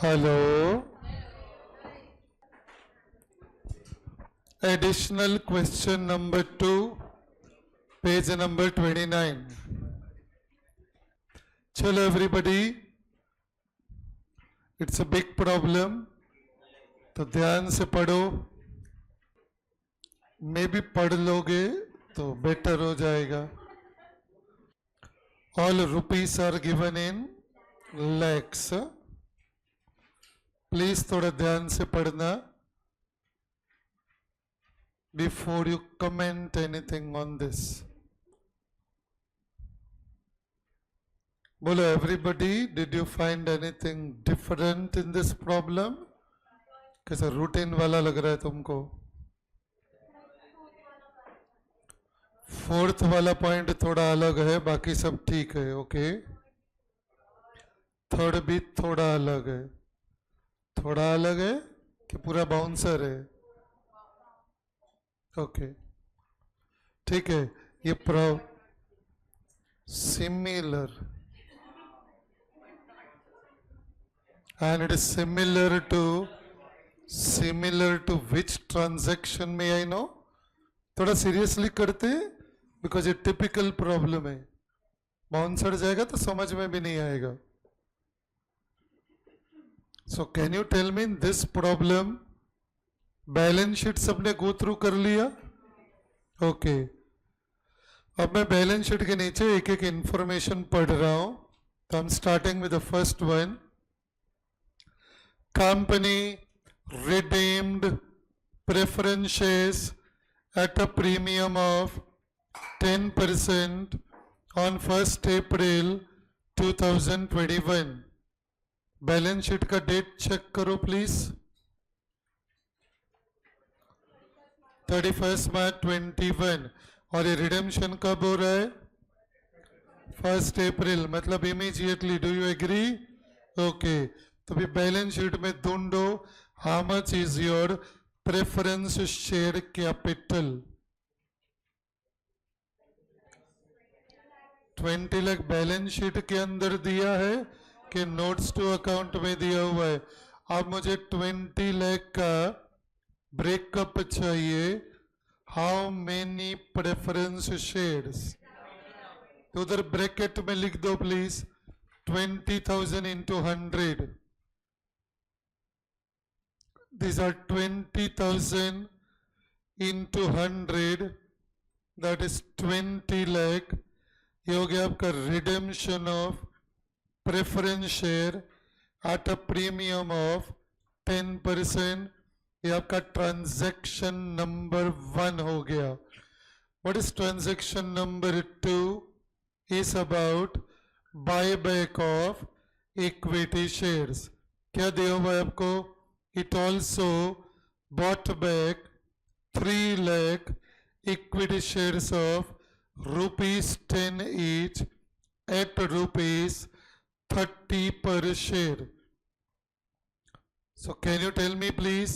Hello. Additional question number 2, page number 29. चलो everybody, it's a big problem, तो ध्यान से पढ़ो। मे भी पढ़ लोगे तो बेटर हो जाएगा। All rupees are given in lakhs. Please थोड़ा ध्यान से पढ़ना before you comment anything on this. Bolo everybody, did you find anything different in this problem? कैसा रूटीन वाला लग रहा है तुमको? फोर्थ वाला पॉइंट थोड़ा अलग है, बाकी सब ठीक है। ओके, थर्ड भी थोड़ा अलग है। थोड़ा अलग है कि पूरा बाउंसर है? ओके, ठीक है। ये similar and it is similar to which transaction may I know? थोड़ा सीरियसली करते हैं बिकॉज ये टिपिकल प्रॉब्लम है। बाउंसर जाएगा तो समझ में भी नहीं आएगा। So can you tell me in this problem balance sheet सबने गो थ्रू कर लिया? ओके, अब मैं बैलेंस शीट के नीचे एक एक इंफॉर्मेशन पढ़ रहा हूं। तो आई am starting with the first one. Company redeemed preference shares at a premium of 10% on 1st April 2021. Balance sheet का डेट चेक करो प्लीज। 31 मार्च 21। और ये रिडेम्पशन कब हो रहा है? 1st अप्रैल, मतलब immediately. Do you agree? Okay, तो भी बैलेंस शीट में ढूंढो how much is your preference share capital. 20 lakh balance sheet के अंदर दिया है कि नोट्स टू अकाउंट में दिया हुआ है? अब मुझे 20 लाख का ब्रेकअप चाहिए। How many preference shares? तो उधर ब्रैकेट में लिख दो please 20,000 into 100. These are 20,000 into 100, that is 20 lakh. ये हो गया आपका redemption of preference share at a premium of 10%। ये आपका ट्रांजैक्शन नंबर 1 हो गया। What is transaction number 2? Is about buy back of equity shares. क्या दिया हुआ है आपको? It also bought back 3 lakh equity shares of rupees 10 each at rupees 30 per share. So can you tell me please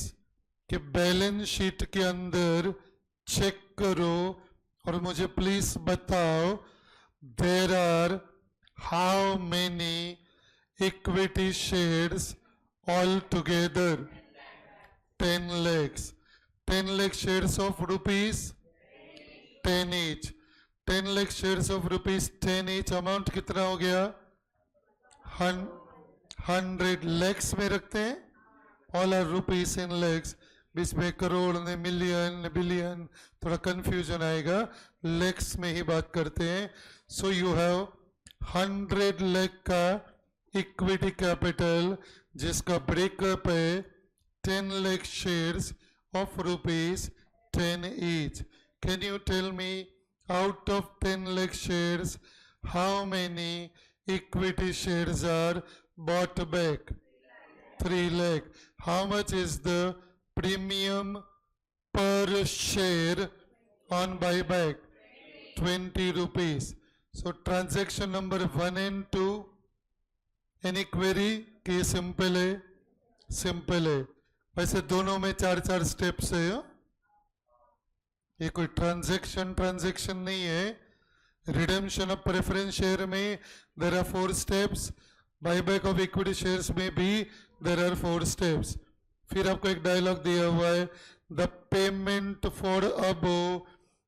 कि balance sheet के अंदर check करो और मुझे प्लीज बताओ there are how many equity shares all together? 10 lakhs. 10 lakh shares of rupees 10 each. 10 lakh shares of rupees 10 each. Amount कितना हो गया? 100 lakhs में रखते हैं। all are rupees in lakhs। बीच में करोड़ ने मिलियन बिलियन थोड़ा कंफ्यूजन आएगा, lakhs में ही बात करते हैं। सो यू हैव 100 lakh का इक्विटी कैपिटल जिसका ब्रेकअप है 10 lakh shares of rupees 10 each. Can you tell me out of 10 lakh shares how many equity shares are bought back? 3 lakh. How much is the premium per share on buyback? 20 rupees. So transaction number 1 and 2. Any query? कि simple है? Simple है। वैसे दोनों में 4-4 steps है। ये कोई transaction नहीं है। रिडेम्पशन ऑफ प्रेफरेंस शेयर में there are 4 steps. Buyback of equity shares में भी देर आर 4 स्टेप्स। फिर आपको एक डायलॉग दिया हुआ है, the payment for above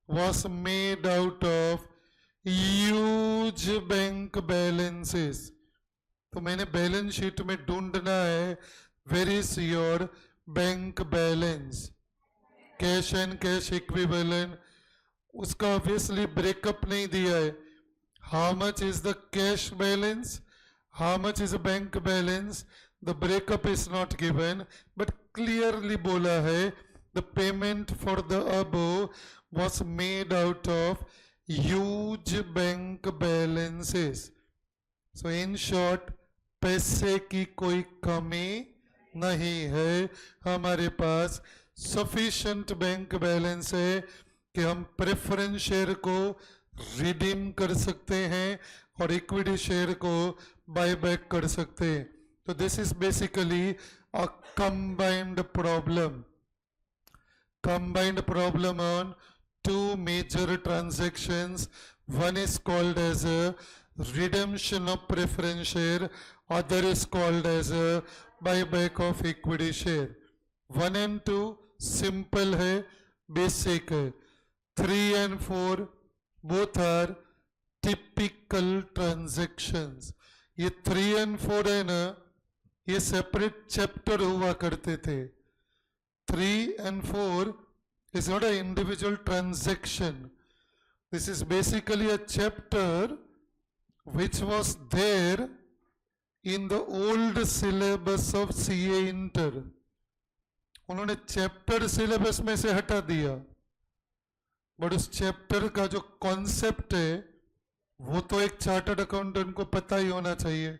was made out of huge bank balances. तो मैंने बैलेंस शीट में ढूंढना है, where is your bank balance, cash and cash equivalent. उसका ऑब्वियसली ब्रेकअप नहीं दिया है, how much is the cash balance, how much is bank balance, the breakup is not given, but clearly बोला है the payment for the above was made out of huge bank balances. So in short, पैसे की कोई कमी नहीं है, हमारे पास sufficient bank balance है कि हम प्रेफरेंस शेयर को रिडीम कर सकते हैं और इक्विटी शेयर को बायबैक कर सकते हैं। तो this is basically a combined problem on two major transactions. One is called as a redemption of preference share, other is called as a buyback of equity share. 1 and 2 simple है, basic है. 3 and 4 both are typical transactions. ये 3 and 4 है ना, ये separate chapter हुआ करते थे. 3 and 4 is not an individual transaction. This is basically a chapter which was there in the old syllabus of CA Inter. उन्होंने चैप्टर सिलेबस में से हटा दिया, बट उस चैप्टर का जो कॉन्सेप्ट है वो तो एक चार्टर्ड अकाउंटेंट को पता ही होना चाहिए.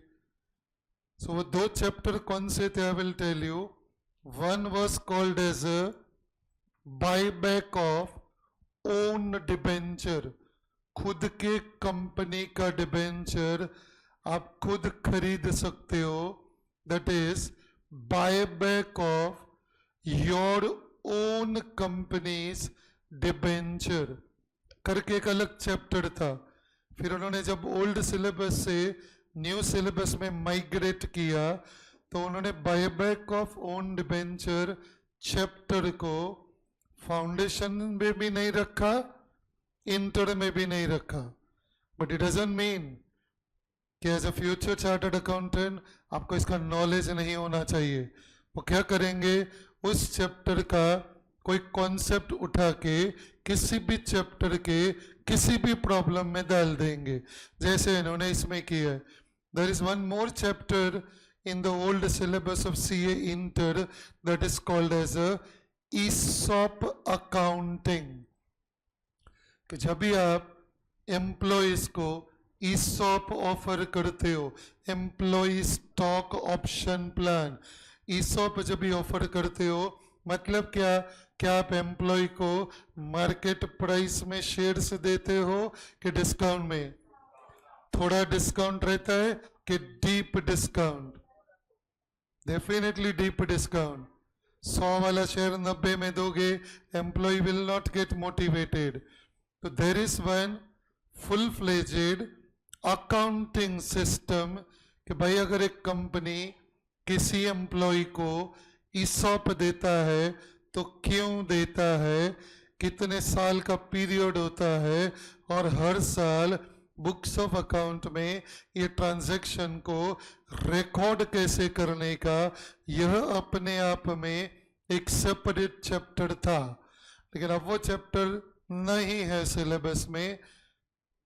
सो वो 2 चैप्टर कौन से थे, I will tell you. One was called as a buyback of own debenture. खुद के कंपनी का डिबेंचर आप खुद खरीद सकते हो. That is buyback of your own company's debenture करके एक अलग चैप्टर था. फिर उन्होंने जब ओल्ड सिलेबस से न्यू सिलेबस में माइग्रेट किया तो उन्होंने buyback of own debenture chapter को फाउंडेशन में भी नहीं रखा, इंटर में भी नहीं रखा. बट इट डजंट मीन कि as a future chartered accountant आपको इसका नॉलेज नहीं होना चाहिए. वो क्या करेंगे, उस चैप्टर का कोई कॉन्सेप्ट उठा के किसी भी चैप्टर के किसी भी प्रॉब्लम में डाल देंगे, जैसे इन्होंने इसमें किया है. There is one more chapter in the old syllabus of CA Inter that is called as a ESOP accounting. कि जब भी आप एम्प्लॉइज को ESOP ऑफर करते हो, employ stock option plan, ESOP जब भी ऑफर करते हो, मतलब क्या आप एम्प्लॉय को मार्केट प्राइस में शेयर्स देते हो कि डिस्काउंट में? थोड़ा डिस्काउंट रहता है कि deep discount? Definitely deep discount. 100 वाला शेयर 90 में दोगे, employ will not get motivated. तो there is one full fledged accounting system कि भाई अगर एक कंपनी किसी एम्प्लॉय को ESOP देता है तो क्यों देता है, कितने साल का पीरियड होता है, और हर साल बुक्स ऑफ अकाउंट में ये ट्रांजैक्शन को रिकॉर्ड कैसे करने का, यह अपने आप में एक सेपरेट चैप्टर था. लेकिन अब वो चैप्टर नहीं है सिलेबस में,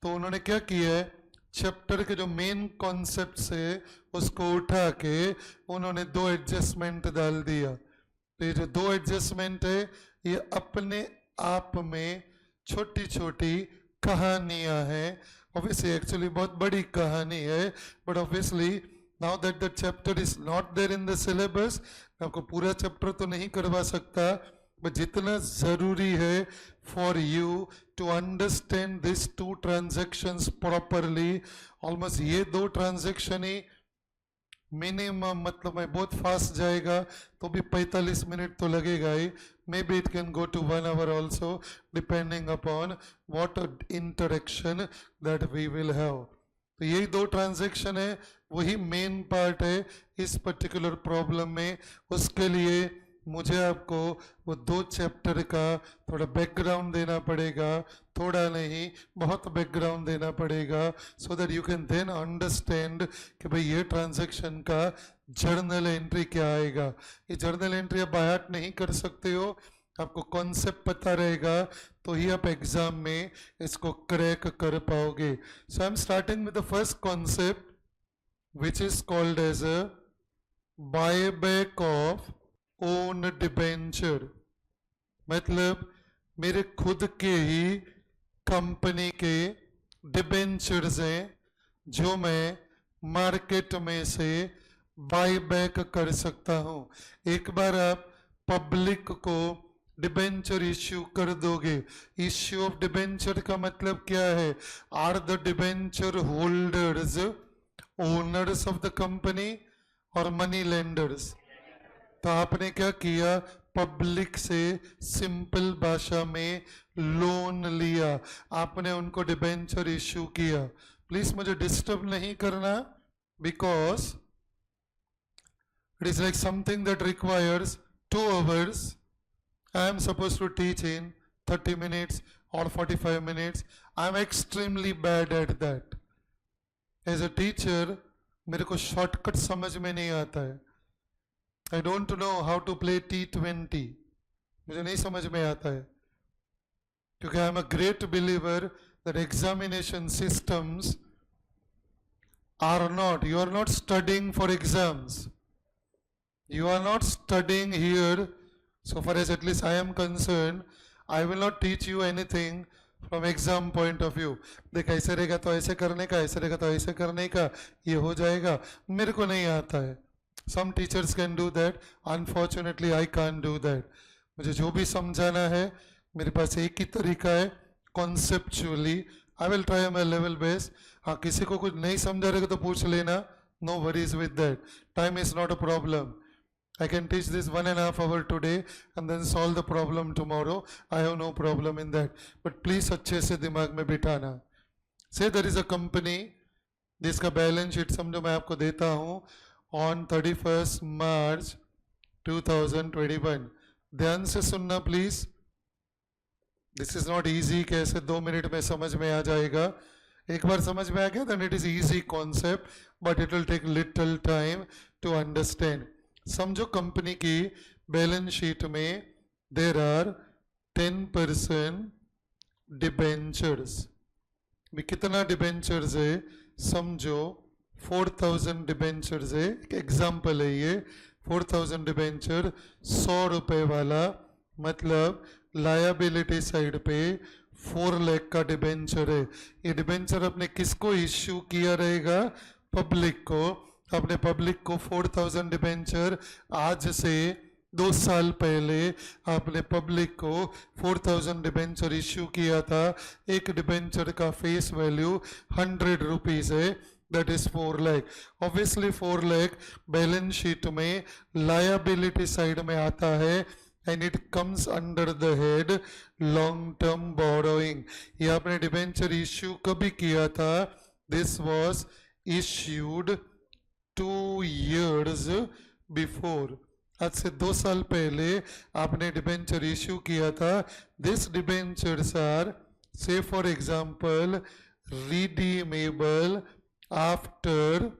तो उन्होंने क्या किया है, चैप्टर के जो मेन कॉन्सेप्ट है उसको उठा के उन्होंने 2 एडजस्टमेंट डाल दिया. तो ये जो 2 एडजस्टमेंट है ये अपने आप में छोटी छोटी कहानियां हैं. Obviously, actually बहुत बड़ी कहानी है, but obviously now that the chapter is not there in the syllabus, मैं आपको पूरा चैप्टर तो नहीं करवा सकता, but जितना जरूरी है for you to understand these 2 transactions properly, almost ये 2 transaction ही मिनिमम, मतलब मैं बहुत फास्ट जाएगा तो भी 45 मिनट तो लगेगा ही. Maybe it can go to 1 hour also, depending upon what interaction that we will have. तो यही दो ट्रांजैक्शन है, वही मेन पार्ट है इस पर्टिकुलर प्रॉब्लम में। उसके लिए मुझे आपको वो दो चैप्टर का थोड़ा बैकग्राउंड देना पड़ेगा, थोड़ा नहीं बहुत बैकग्राउंड देना पड़ेगा, so that you can then understand कि भाई ये ट्रांजैक्शन का जर्नल एंट्री क्या आएगा। ये जर्नल एंट्री आप बाय हार्ट नहीं कर सकते हो, आपको कॉन्सेप्ट पता रहेगा तो ही आप एग्जाम में इसको क्रैक कर पाओगे। So I am starting with the first concept which is called as a buyback of own debenture. मतलब मेरे खुद के ही कंपनी के डिबेंचर्स हैं जो मैं मार्केट में से बाय बैक कर सकता हूं। एक बार आप पब्लिक को डिबेंचर इश्यू कर दोगे, इश्यू ऑफ डिबेंचर का मतलब क्या है? Are the debenture holders owners of the company और मनी लेंडर्स? तो आपने क्या किया? पब्लिक से सिंपल भाषा में लोन लिया, आपने उनको डिबेंचर इश्यू किया। प्लीज मुझे डिस्टर्ब नहीं करना, because it is like something that requires 2 hours. I am supposed to teach in 30 minutes or 45 minutes. I am extremely bad at that. As a teacher, मेरे को shortcut समझ में नहीं आता है। I don't know how to play T20. मुझे नहीं समझ में आता है, क्योंकि I am a great believer that examination systems are not, you are not studying for exams. You are not studying here, so far as at least I am concerned, I will not teach you anything from exam point of view. देख ऐसे रहेगा तो ऐसे करने का, ऐसे रहेगा तो ऐसे करने का, ये हो जाएगा। मेरे को नहीं आता है। Some teachers can do that. Unfortunately, I can't do that. मुझे जो भी समझाना है मेरे पास एक ही तरीका है, conceptually. I will try my level best. हाँ, किसी को कुछ नहीं समझा रहेगा तो पूछ लेना. No worries with that. Time is not a problem. I can teach this 1.5 hours today and then solve the problem tomorrow. I have no problem in that. But please अच्छे से दिमाग में बिठाना. Say there is a company, जिसका balance sheet समझो मैं आपको देता हूँ on 31st March 2021. ध्यान से सुनना please. This is not easy कि ऐसे 2 मिनट में समझ में आ जाएगा। एक बार समझ में आ गया then it is easy concept, but it will take little time to understand. समझो कंपनी की बैलेंस शीट में there are 10% डिबेंचर्स। कितना डिबेंचर्स है? समझो 4000 डिबेंचर्स है, एक एग्जाम्पल है ये। 4000 डिबेंचर 100 रुपए वाला, मतलब लायबिलिटी साइड पे 4 लाख का डिबेंचर है। ये डिबेंचर आपने किसको इश्यू किया रहेगा? पब्लिक को। आपने पब्लिक को 4000 डिबेंचर आज से 2 साल पहले आपने पब्लिक को 4000 डिबेंचर इश्यू किया था। एक डिबेंचर का फेस वैल्यू 100 रुपीज है, that is 4 lakh. Obviously 4 lakh balance sheet में लायबिलिटी साइड में आता है and it comes under the head long term borrowing. ये आपने डिबेंचर इश्यू कभी किया था? This was issued 2 years before. आज से 2 साल पहले आपने डिबेंचर इश्यू किया था। This debentures are, say for example, redeemable after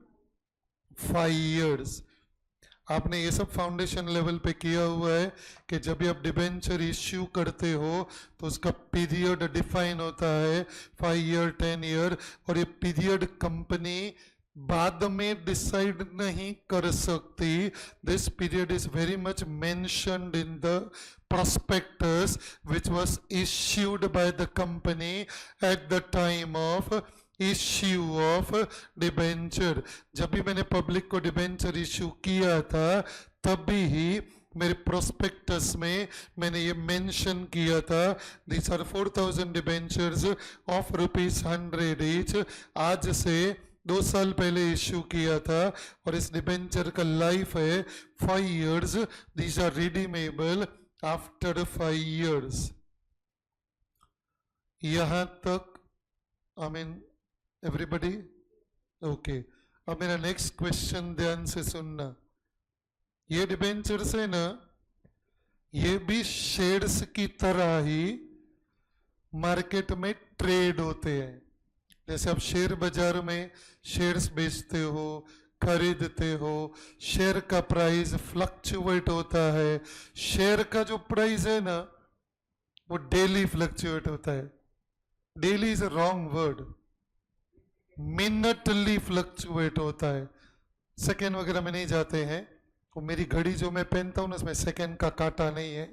5 years. आपने ये सब फाउंडेशन लेवल पे किया हुआ है कि जब भी आप डिबेंचर इश्यू करते हो तो उसका पीरियड डिफाइन होता है 5 year 10 year, और ये पीरियड कंपनी बाद में डिसाइड नहीं कर सकती. This period is very much mentioned in the prospectus which was issued by the company at the time of issue of debenture. जब भी मैंने पब्लिक को डिबेंचर इश्यू किया था तभी ही मेरे प्रोस्पेक्टस में मैंने ये मेंशन किया था, these are 4000 debentures of ₹100 each. आज से 2 साल पहले इश्यू किया था और इस डिबेंचर का लाइफ है 5 years. These are redeemable after 5 years. यहां तक आई मीन everybody ओके, अब मेरा नेक्स्ट क्वेश्चन ध्यान से सुनना। ये डिबेंचर्स है ना, ये भी शेयर्स की तरह ही मार्केट में ट्रेड होते हैं। जैसे आप शेयर बाजार में शेयर्स बेचते हो, खरीदते हो, शेयर का प्राइस फ्लक्चुएट होता है। शेयर का जो प्राइस है ना, वो डेली फ्लक्चुएट होता है। Daily is a wrong word, minutely fluctuate होता है। सेकेंड वगैरह में नहीं जाते हैं। वो मेरी घड़ी जो मैं पहनता हूँ ना, उसमें सेकेंड का कांटा नहीं है,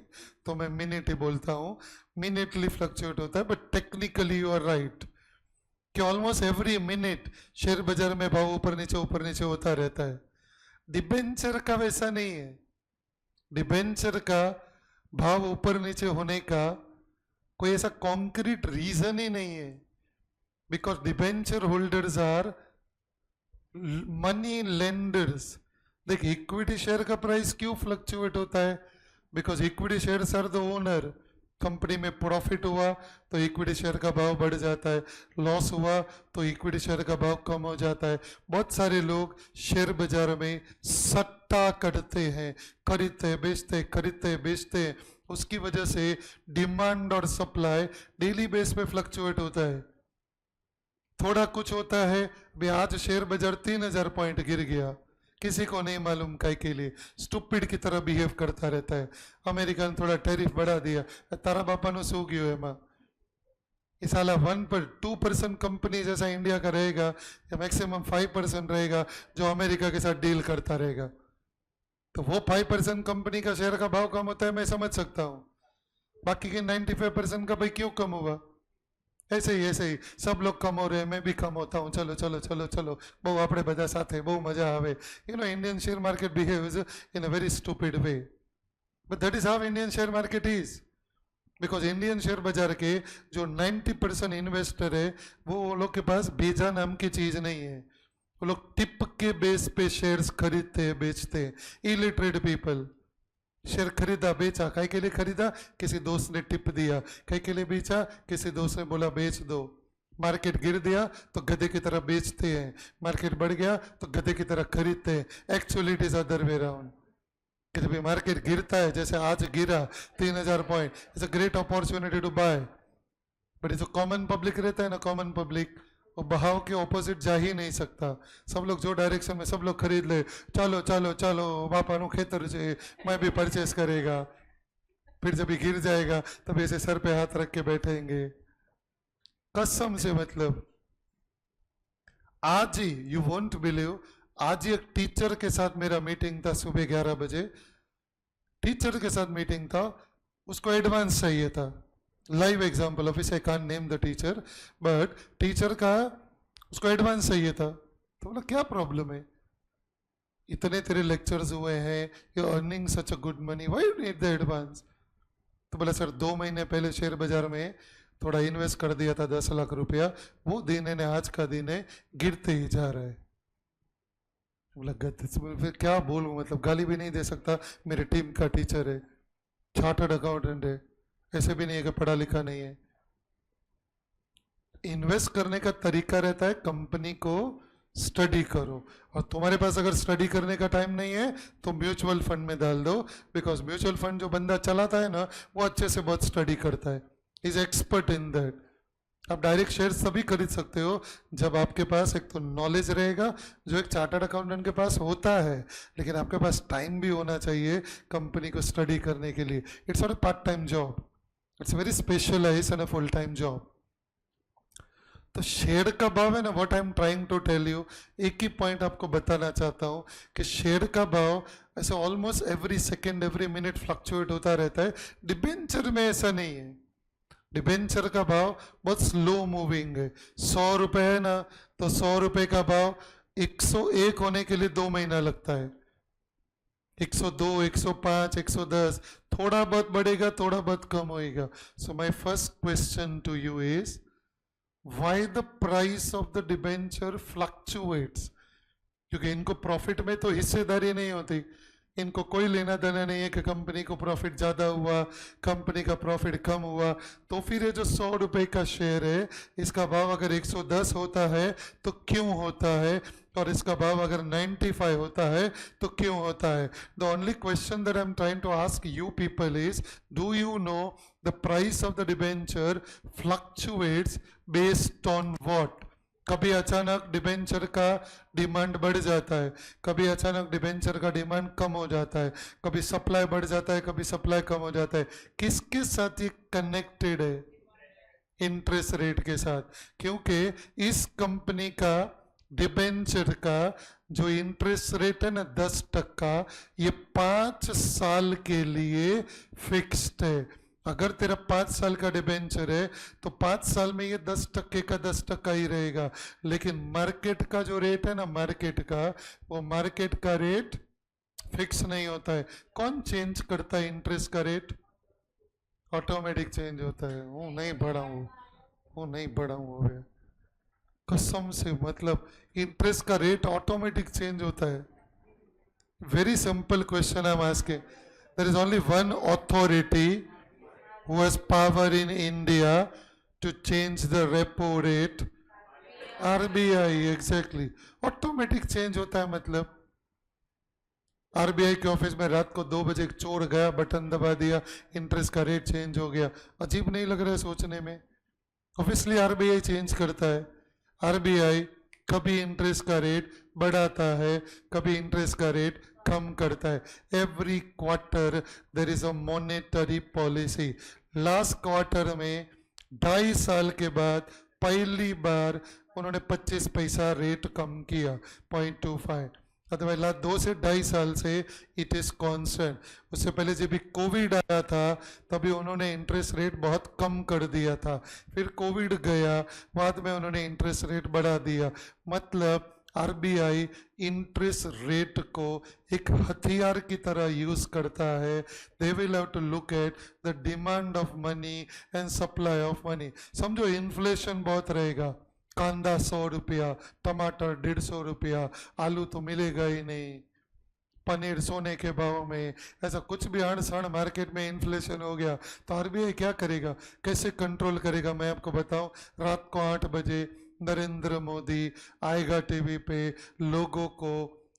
तो मैं मिनट ही बोलता हूँ। मिनटली फ्लक्चुएट होता है, but technically you are right कि ऑलमोस्ट एवरी मिनट शेयर बाजार में भाव ऊपर नीचे होता रहता है। डिबेंचर का वैसा नहीं है। डिबेंचर का भाव ऊपर नीचे होने का कोई ऐसा कॉन्क्रीट रीजन ही नहीं है, because debenture holders are money lenders. देख, इक्विटी शेयर का प्राइस क्यों फ्लक्चुएट होता है? Because equity share are the owner. Company में प्रॉफिट हुआ तो इक्विटी शेयर का भाव बढ़ जाता है, लॉस हुआ तो इक्विटी शेयर का भाव कम हो जाता है। बहुत सारे लोग शेयर बाजार में सट्टा करते हैं, खरीदते बेचते। उसकी वजह से डिमांड और सप्लाई डेली बेस पे फ्लक्चुएट होता है। थोड़ा कुछ होता है, भी आज शेयर बाजार 3000 पॉइंट गिर गया, किसी को नहीं मालूम काय के लिए, स्टूपिड की तरह बिहेव करता रहता है। अमेरिका ने थोड़ा टैरिफ बढ़ा दिया, तारा बापा नु सो गयो है। इस साला 2% कंपनी जैसा इंडिया का रहेगा या मैक्सिमम 5% रहेगा जो अमेरिका के साथ डील करता रहेगा, तो वो 5% कंपनी का शेयर का भाव कम होता है, मैं समझ सकता हूँ। बाकी के 95% का भाई क्यों कम होगा? ऐसे ही सब लोग कम हो रहे हैं, मैं भी कम होता हूँ, चलो चलो चलो चलो बहु આપણે બધા સાથે बहु મજા આવે। You know, Indian share market behaves in a very stupid way, but that is how Indian share market is, because Indian share बाजार के जो 90% इन्वेस्टर है वो लोग के पास भेजा नाम की चीज नहीं है। वो लोग टिप के बेस पे शेयर्स खरीदते बेचते। इलिटरेट पीपल, शेयर खरीदा बेचा, काय के लिए खरीदा? किसी दोस्त ने टिप दिया। काय के लिए बेचा? किसी दोस्त ने बोला बेच दो। मार्केट गिर दिया तो गधे की तरह बेचते हैं, मार्केट बढ़ गया तो गधे की तरह खरीदते हैं। Actually it is other way round. कि जब मार्केट गिरता है, जैसे आज गिरा 3000 point, it's a great opportunity to buy, but जो कॉमन पब्लिक रहता है ना, कॉमन पब्लिक वो बहाव के ऑपोजिट जा ही नहीं सकता। सब लोग जो डायरेक्शन में सब लोग खरीद ले, चलो चलो चलो बापा नु खेतर से मैं भी परचेस करेगा। फिर जब ये गिर जाएगा तब ऐसे सर पे हाथ रख के बैठेंगे। कसम से, मतलब आज ही, यू वोंट बिलीव, आज ही एक टीचर के साथ मेरा मीटिंग था सुबह 11 बजे। टीचर के साथ मीटिंग था, उसको एडवांस चाहिए था। Live example, office I can't name the teacher, but teacher का उसको एडवांस चाहिए था। तो बोला क्या प्रॉब्लम है, इतने तेरे लेक्चर्स हुए हैं, you earning such a good money, why you need the advance? तो बोला सर 2 महीने पहले शेयर बाजार में थोड़ा इन्वेस्ट कर दिया था 10 लाख रुपया, वो दिन ने आज का दिन है गिरते ही जा रहा है। बोला फिर क्या बोलूं, मतलब गाली भी नहीं दे सकता, मेरे टीम का टीचर है, चार्टर्ड अकाउंटेंट है, ऐसे भी नहीं है कि पढ़ा लिखा नहीं है। इन्वेस्ट करने का तरीका रहता है कंपनी को स्टडी करो, और तुम्हारे पास अगर स्टडी करने का टाइम नहीं है तो म्यूचुअल फंड में डाल दो, बिकॉज म्यूचुअल फंड जो बंदा चलाता है ना वो अच्छे से बहुत स्टडी करता है, इज एक्सपर्ट इन दैट। आप डायरेक्ट शेयर तभी खरीद सकते हो जब आपके पास एक तो नॉलेज रहेगा जो एक चार्टर्ड अकाउंटेंट के पास होता है, लेकिन आपके पास टाइम भी होना चाहिए कंपनी को स्टडी करने के लिए। It's not a part time job, it's very specialised and a full time job. तो शेयर का भाव है ना, what I am trying to tell you, एक ही पॉइंट आपको बताना चाहता हूं कि शेयर का भाव ऐसे almost every second every minute fluctuate होता रहता है। डिबेंचर में ऐसा नहीं है। डिबेंचर का भाव बहुत स्लो मूविंग है। 100 रुपए है ना, तो 100 रुपए का भाव 101 होने के लिए 2 महीना लगता है। 102, 105, 110, थोड़ा बहुत बढ़ेगा, थोड़ा बहुत कम होएगा। So my first question to you is why the price of the debenture fluctuates? क्योंकि इनको प्रॉफिट में तो हिस्सेदारी नहीं होती, इनको कोई लेना देना नहीं है कि कंपनी को प्रॉफिट ज़्यादा हुआ, कंपनी का प्रॉफिट कम हुआ। तो फिर ये जो 100 रुपये का शेयर है, इसका भाव अगर 110 होता है तो क्यों होता है, और इसका भाव अगर 95 होता है तो क्यों होता है। The only question that I am trying to ask you people is, do you know the price of the debenture fluctuates based on what. कभी अचानक डिबेंचर का डिमांड बढ़ जाता है, कभी अचानक डिबेंचर का डिमांड कम हो जाता है, कभी सप्लाई बढ़ जाता है, कभी सप्लाई कम हो जाता है। किसके साथ ये कनेक्टेड है? इंटरेस्ट रेट के साथ। क्योंकि इस कंपनी का डिबेंचर का जो इंटरेस्ट रेट है ना 10%, ये 5 साल के लिए फिक्स्ड है। अगर तेरा 5 साल का डिबेंचर है तो 5 साल में ये 10% का 10% ही रहेगा। लेकिन मार्केट का जो रेट है ना, मार्केट का, वो मार्केट का रेट फिक्स नहीं होता है। कौन चेंज करता है इंटरेस्ट का रेट? ऑटोमेटिक चेंज होता है। वो नहीं बढ़ा हूँ कसम से, मतलब इंटरेस्ट का रेट ऑटोमेटिक चेंज होता है। Very simple question I am asking. There is only one authority who has power in India to change the repo rate? RBI, exactly. Automatic change होता है। मतलब आरबीआई के ऑफिस में रात को 2 बजे एक चोर गया, बटन दबा दिया, इंटरेस्ट का रेट चेंज हो गया। अजीब नहीं लग रहा है सोचने में? ऑब्वियसली आरबीआई चेंज करता है। आरबीआई कभी इंटरेस्ट का रेट बढ़ाता है, कभी इंटरेस्ट का रेट कम करता है। Every quarter there is a monetary policy. Last quarter में 2.5 साल के बाद पहली बार उन्होंने 25 पैसा रेट कम किया, 0.25। अदरवाइज लास्ट 2 से 2.5 साल से इट इज कॉन्स्टेंट। उससे पहले जब भी कोविड आया था तभी उन्होंने इंटरेस्ट रेट बहुत कम कर दिया था। फिर कोविड गया, बाद में उन्होंने इंटरेस्ट रेट बढ़ा दिया। मतलब आरबीआई इंटरेस्ट रेट को एक हथियार की तरह यूज करता है। They will have to look at the demand of money and supply of money. समझो इन्फ्लेशन बहुत रहेगा, कांदा 100 रुपया, टमाटर 150 रुपया, आलू तो मिलेगा ही नहीं, पनीर सोने के भाव में, ऐसा कुछ भी अण सण मार्केट में इन्फ्लेशन हो गया तो आरबीआई क्या करेगा, कैसे कंट्रोल करेगा? मैं आपको बताऊं, रात को 8 बजे नरेंद्र मोदी आएगा टीवी पे, लोगों को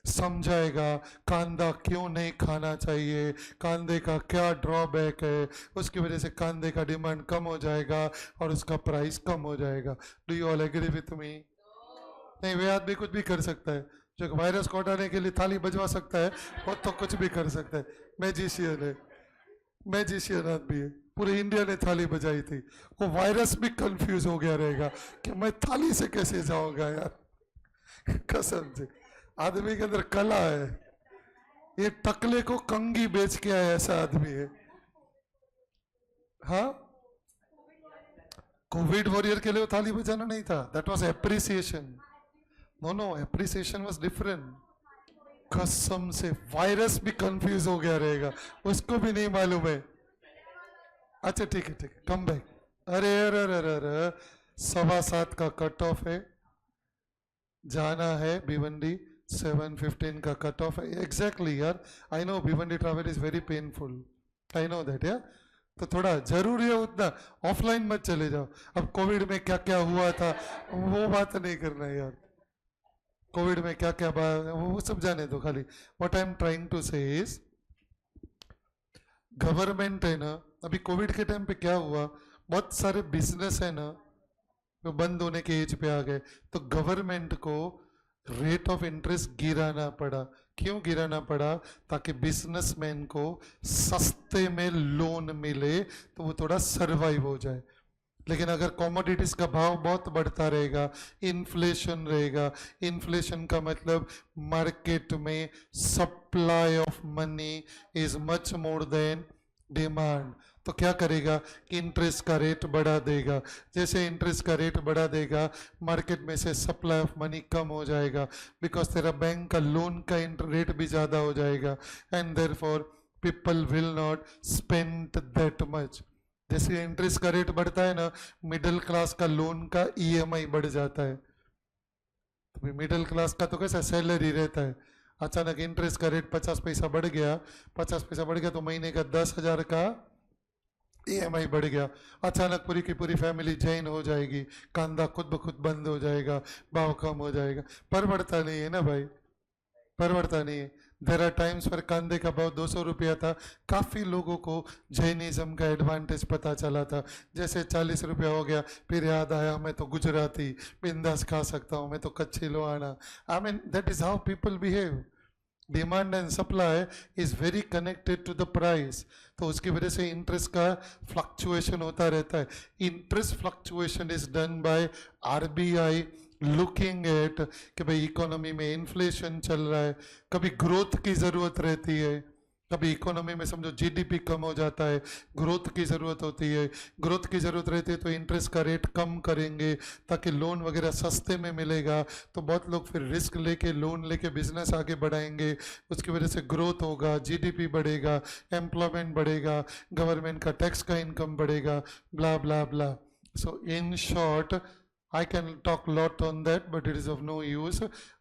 समझाएगा कांदा क्यों नहीं खाना चाहिए, कांदे का क्या ड्रॉबैक है, उसकी वजह से कांदे का डिमांड कम हो जाएगा और उसका प्राइस कम हो जाएगा। Do you all agree with me? नहीं, वे आदमी कुछ भी कर सकता है। जो वायरस को हटाने के लिए थाली बजवा सकता है वो तो कुछ भी कर सकता है। मैजिशियन है, मैजिशियन आदमी है। पूरे इंडिया ने थाली बजाई थी, वो वायरस भी कंफ्यूज हो गया रहेगा कि मैं थाली से कैसे जाऊंगा यार। कसम से आदमी के अंदर कला है। ये टकले को कंगी बेच के आया ऐसा आदमी है। हाँ, कोविड वॉरियर के लिए वो थाली बजाना नहीं था, that was appreciation. No, appreciation was different. कसम से वायरस भी कंफ्यूज हो गया रहेगा, उसको भी नहीं मालूम है। अच्छा ठीक है, कम बैक। अरे अरे अरे अरे 7:15 का कट ऑफ है, जाना है भिवंडी। 7:15 का कट ऑफ है एग्जैक्टली यार। I know Bhiwandi travel is very painful, I know that यार। तो थोड़ा जरूरी है उतना, ऑफलाइन मत चले जाओ। अब कोविड में क्या क्या हुआ था वो बात नहीं करना है यार। कोविड में क्या क्या बात वो सब जाने दो। खाली what I am trying to say is, government है ना, अभी कोविड के टाइम पे क्या हुआ, बहुत सारे बिजनेस है ना वो बंद होने के एज पे आ गए, तो गवर्नमेंट को रेट ऑफ इंटरेस्ट गिराना पड़ा। क्यों गिराना पड़ा? ताकि बिजनेसमैन को सस्ते में लोन मिले तो वो थोड़ा सरवाइव हो जाए। लेकिन अगर कॉमोडिटीज का भाव बहुत बढ़ता रहेगा, इन्फ्लेशन रहेगा, इन्फ्लेशन का मतलब मार्केट में supply of money is much more than demand, तो क्या करेगा? इंटरेस्ट का रेट बढ़ा देगा। जैसे इंटरेस्ट का रेट बढ़ा देगा, मार्केट में से सप्लाई ऑफ मनी कम हो जाएगा, बिकॉज तेरा बैंक का लोन का रेट भी ज़्यादा हो जाएगा, and therefore people will not spend that much. जैसे इंटरेस्ट का रेट बढ़ता है ना, मिडिल क्लास का लोन का ईएमआई बढ़ जाता है। तो मिडिल क्लास का तो कैसा सैलरी रहता है, अचानक इंटरेस्ट का रेट 50 पैसा बढ़ गया, 50 पैसा बढ़ गया तो महीने का 10,000 का EMI बढ़ गया, अचानक पूरी की पूरी फैमिली जैन हो जाएगी, कांदा खुद ब खुद बंद हो जाएगा, भाव कम हो जाएगा। परवड़ता नहीं है ना भाई, परवड़ता नहीं है। देर आर टाइम्स पर कांदे का भाव 200 रुपया था, काफ़ी लोगों को जैनिज्म का एडवांटेज पता चला था, जैसे 40 रुपया हो गया फिर याद आया मैं तो गुजराती बिंदास खा सकता हूँ, मैं तो Kutchi Lohana. I mean that is how people behave. Demand and supply is very connected to the price, तो उसकी वजह से इंटरेस्ट का फ्लक्चुएशन होता रहता है। Interest fluctuation is done by RBI looking at कि भाई इकोनॉमी में इन्फ्लेशन चल रहा है, कभी ग्रोथ की ज़रूरत रहती है, कभी इकोनॉमी में समझो GDP कम हो जाता है, ग्रोथ की ज़रूरत होती है, ग्रोथ की ज़रूरत रहती है तो इंटरेस्ट का रेट कम करेंगे ताकि लोन वगैरह सस्ते में मिलेगा, तो बहुत लोग फिर रिस्क लेके लोन लेके बिजनेस आगे बढ़ाएंगे, उसकी वजह से ग्रोथ होगा, GDP बढ़ेगा, एम्प्लॉयमेंट बढ़ेगा, गवर्नमेंट का टैक्स का इनकम बढ़ेगा, blah blah blah. So in short I can talk a lot on that, but it is of no use.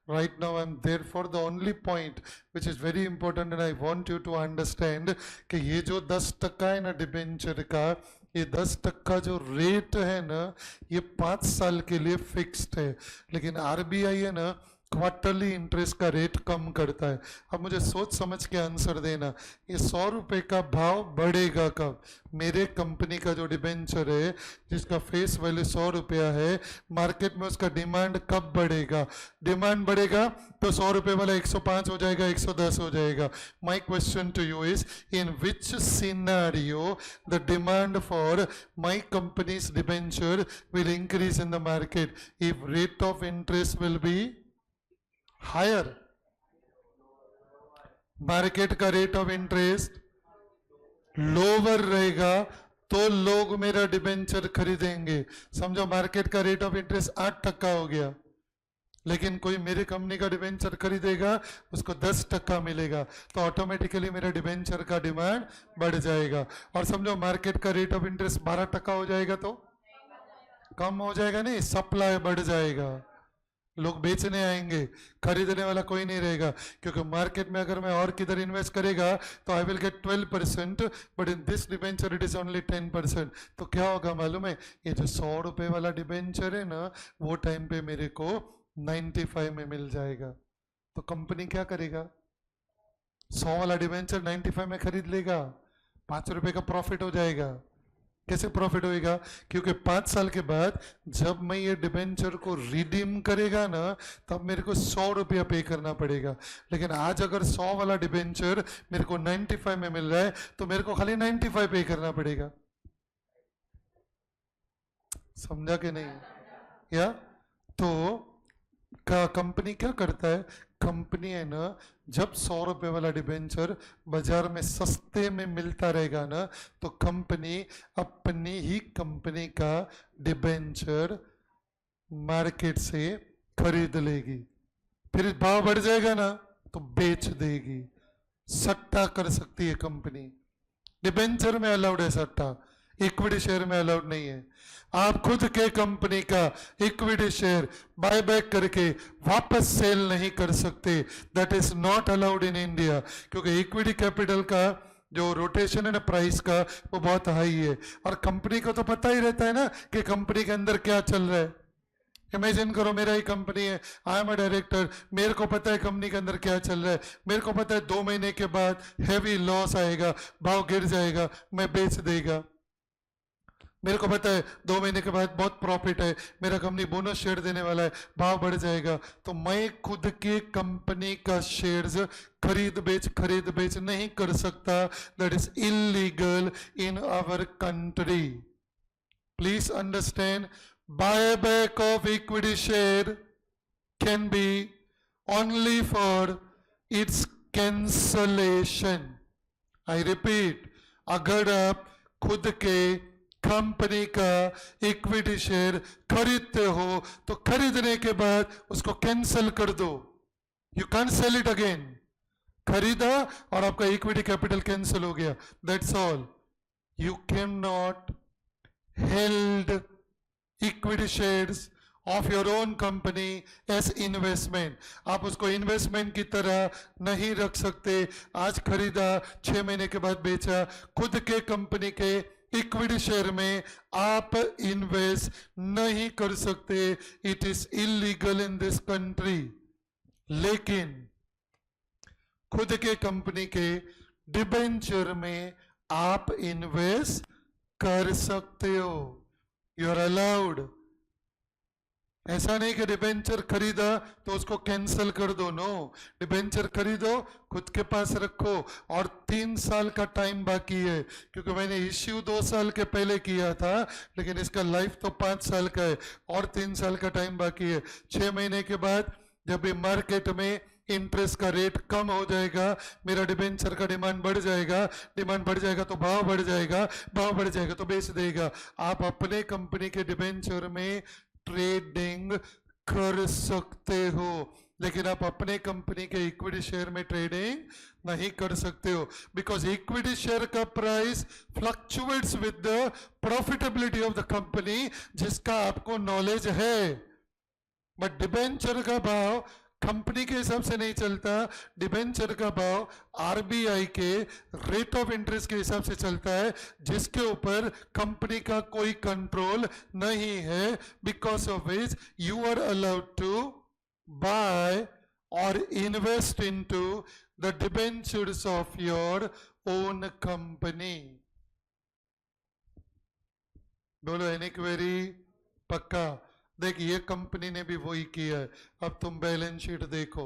Right now I'm there for the only point which is very important and I want you to understand कि ये जो 10% है ना debenture का, ये 10% जो rate है ना ये 5 साल के लिए फिक्स्ड है, लेकिन RBI है ना क्वार्टरली इंटरेस्ट का रेट कम करता है। अब मुझे सोच समझ के आंसर देना, ये 100 रुपये का भाव बढ़ेगा कब? मेरे कंपनी का जो डिबेंचर है जिसका फेस वैल्यू 100 रुपया है, मार्केट में उसका डिमांड कब बढ़ेगा? डिमांड बढ़ेगा तो 100 रुपये वाला 105 हो जाएगा, 110 हो जाएगा। My question to you is in which scenario the demand for my company's debenture will increase in the market if rate of interest will be higher? Market का रेट ऑफ इंटरेस्ट लोअर रहेगा तो लोग मेरा debenture खरीदेंगे। समझो market का rate of interest 8% हो गया, लेकिन कोई मेरे कंपनी का डिबेंचर खरीदेगा उसको 10% मिलेगा, तो ऑटोमेटिकली मेरा डिबेंचर का डिमांड बढ़ जाएगा। और समझो मार्केट का रेट ऑफ इंटरेस्ट 12% हो जाएगा तो कम हो जाएगा, नहीं, सप्लाई बढ़ जाएगा, लोग बेचने आएंगे, खरीदने वाला कोई नहीं रहेगा, क्योंकि मार्केट में अगर मैं और किधर इन्वेस्ट करेगा तो I will get 12%, but in this debenture it is only 10%। तो क्या होगा मालूम है? ये जो 100 रुपये वाला डिबेंचर है ना, वो टाइम पे मेरे को 95 में मिल जाएगा, तो कंपनी क्या करेगा? 100 वाला डिबेंचर 95 में खरीद लेगा, 5 रुपये का प्रॉफिट हो जाएगा। कैसे प्रॉफिट होएगा? क्योंकि 5 साल के बाद जब मैं ये डिबेंचर को रिडीम करेगा ना, तब मेरे को 100 रुपया पे करना पड़ेगा, लेकिन आज अगर 100 वाला डिबेंचर मेरे को 95 में मिल रहा है तो मेरे को खाली 95 पे करना पड़ेगा। समझा कि नहीं? या तो कंपनी क्या करता है? कंपनी है ना, जब 100 रुपये वाला डिबेंचर बाजार में सस्ते में मिलता रहेगा ना, तो कंपनी अपनी ही कंपनी का डिबेंचर मार्केट से खरीद लेगी, फिर भाव बढ़ जाएगा ना तो बेच देगी। सट्टा कर सकती है कंपनी, डिबेंचर में अलाउड है सट्टा, इक्विटी शेयर में अलाउड नहीं है। आप खुद के कंपनी का इक्विटी शेयर बाय बैक करके वापस सेल नहीं कर सकते, that is not allowed in India, क्योंकि इक्विटी कैपिटल का जो रोटेशन है ना प्राइस का, वो बहुत हाई है, और कंपनी को तो पता ही रहता है ना कि कंपनी के अंदर क्या चल रहा है। इमेजिन करो मेरा ही कंपनी है, आई एम अ डायरेक्टर, मेरे को पता है कंपनी के अंदर क्या चल रहा है, मेरे को पता है 2 महीने के बाद हैवी लॉस आएगा, भाव गिर जाएगा, मैं बेच देगा। मेरे को पता है 2 महीने के बाद बहुत प्रॉफिट है, मेरा कंपनी बोनस शेयर देने वाला है, भाव बढ़ जाएगा, तो मैं खुद के कंपनी का शेयर्स खरीद बेच नहीं कर सकता। That is illegal in our country. Please understand, buyback of equity share can be only for its cancellation. I repeat, अगर आप खुद के कंपनी का इक्विटी शेयर खरीदते हो तो खरीदने के बाद उसको कैंसिल कर दो, you can sell it again. खरीदा और आपका इक्विटी कैपिटल कैंसिल हो गया, that's all. You can not held equity shares of your own company as investment. आप उसको इन्वेस्टमेंट की तरह नहीं रख सकते। आज खरीदा, 6 महीने के बाद बेचा। खुद के कंपनी के इक्विटी शेयर में आप इन्वेस्ट नहीं कर सकते। It is illegal in this country. लेकिन खुद के कंपनी के डिबेंचर में आप इन्वेस्ट कर सकते हो। You are allowed. ऐसा नहीं कि डिबेंचर खरीदा तो उसको कैंसिल कर दो। नो, डिबेंचर खरीदो, खुद के पास रखो, और 3 साल का टाइम बाकी है, क्योंकि मैंने इश्यू 2 साल के पहले किया था, लेकिन इसका लाइफ तो 5 साल का है, और 3 साल का टाइम बाकी है। 6 महीने के बाद जब भी मार्केट में इंटरेस्ट का रेट कम हो जाएगा, मेरा डिबेंचर का डिमांड बढ़ जाएगा, डिमांड बढ़ जाएगा तो भाव बढ़ जाएगा, भाव बढ़ जाएगा तो बेच देगा। आप अपने कंपनी के डिबेंचर में ट्रेडिंग कर सकते हो, लेकिन आप अपने कंपनी के इक्विटी शेयर में ट्रेडिंग नहीं कर सकते हो, बिकॉज इक्विटी शेयर का price fluctuates with the profitability of the company, जिसका आपको नॉलेज है। बट डिबेंचर का भाव कंपनी के हिसाब से नहीं चलता। डिबेंचर का भाव आरबीआई के रेट ऑफ इंटरेस्ट के हिसाब से चलता है, जिसके ऊपर कंपनी का कोई कंट्रोल नहीं है, because of which you are allowed to buy और invest into the debentures of your own company. बोलो एनी क्वेरी? पक्का? देख, ये कंपनी ने भी वही किया है। अब तुम बैलेंस शीट देखो।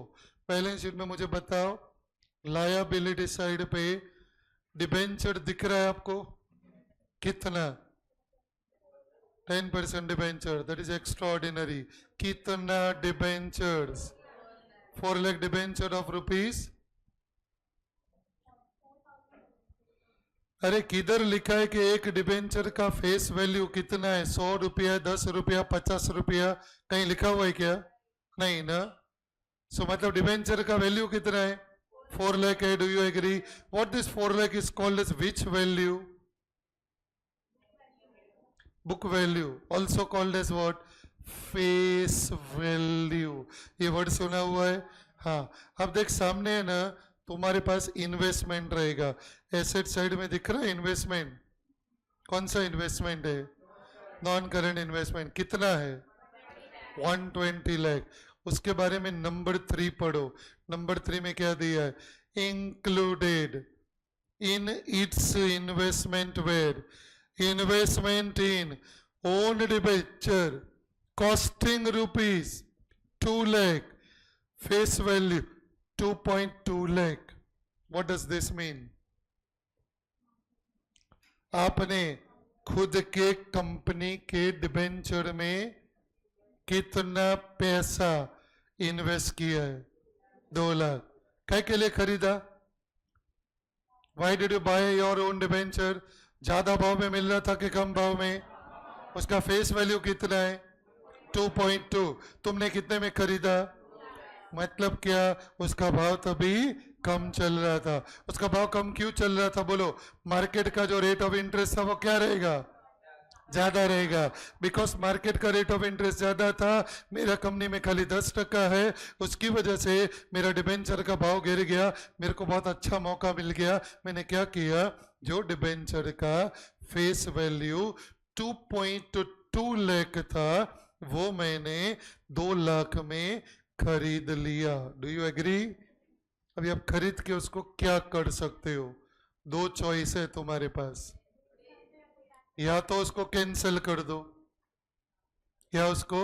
बैलेंस शीट में मुझे बताओ, लायबिलिटी साइड पे डिबेंचर दिख रहा है आपको कितना? 10% डिबेंचर, दैट इज एक्स्ट्राऑर्डिनरी। कितना debentures? 4 lakh debenture of rupees. अरे किधर लिखा है कि एक डिबेंचर का फेस वैल्यू कितना है? 100 रुपया, 10 रुपया, 50 रुपया? कहीं लिखा हुआ है क्या? नहीं ना। सो मतलब डिबेंचर का वैल्यू कितना है? 4 लाख है। Do you agree? What this 4 lakh is called as which value? Book value, also called as what? Face value. ये वर्ड सुना हुआ है? हाँ। अब देख, सामने है ना, तुम्हारे पास इन्वेस्टमेंट रहेगा। एसेट साइड में दिख रहा है इन्वेस्टमेंट। कौन सा इन्वेस्टमेंट है? Non current investment. कितना है? 120 लाख। उसके बारे में नंबर 3 पढ़ो। नंबर 3 में क्या दिया है? Included in its investment where investment in own debenture costing rupees 2 lakh, face value 2.2 lakh. What does this mean? आपने खुद के कंपनी के डिबेंचर में कितना पैसा इन्वेस्ट किया है? 2 लाख। क्या के लिए खरीदा? Why did you buy your own debenture? ज्यादा भाव में मिल रहा था कि कम भाव में? उसका फेस वैल्यू कितना है? 2.2। तुमने कितने में खरीदा? मतलब क्या? उसका भाव तभी कम चल रहा था। उसका भाव कम क्यों चल रहा था? बोलो। मार्केट का जो रेट ऑफ इंटरेस्ट था वो क्या रहेगा? ज्यादा रहेगा। बिकॉज मार्केट का रेट ऑफ इंटरेस्ट ज्यादा था, मेरा कंपनी में खाली 10% है, उसकी वजह से मेरा डिबेंचर का भाव गिर गया। मेरे को बहुत अच्छा मौका मिल गया। मैंने क्या किया? जो डिबेंचर का फेस वैल्यू 2.2 लाख था, वो मैंने 2 लाख में खरीद लिया। Do you agree? अभी आप खरीद के उसको क्या कर सकते हो? 2 चॉइस है तुम्हारे पास। या तो उसको कैंसिल कर दो, या उसको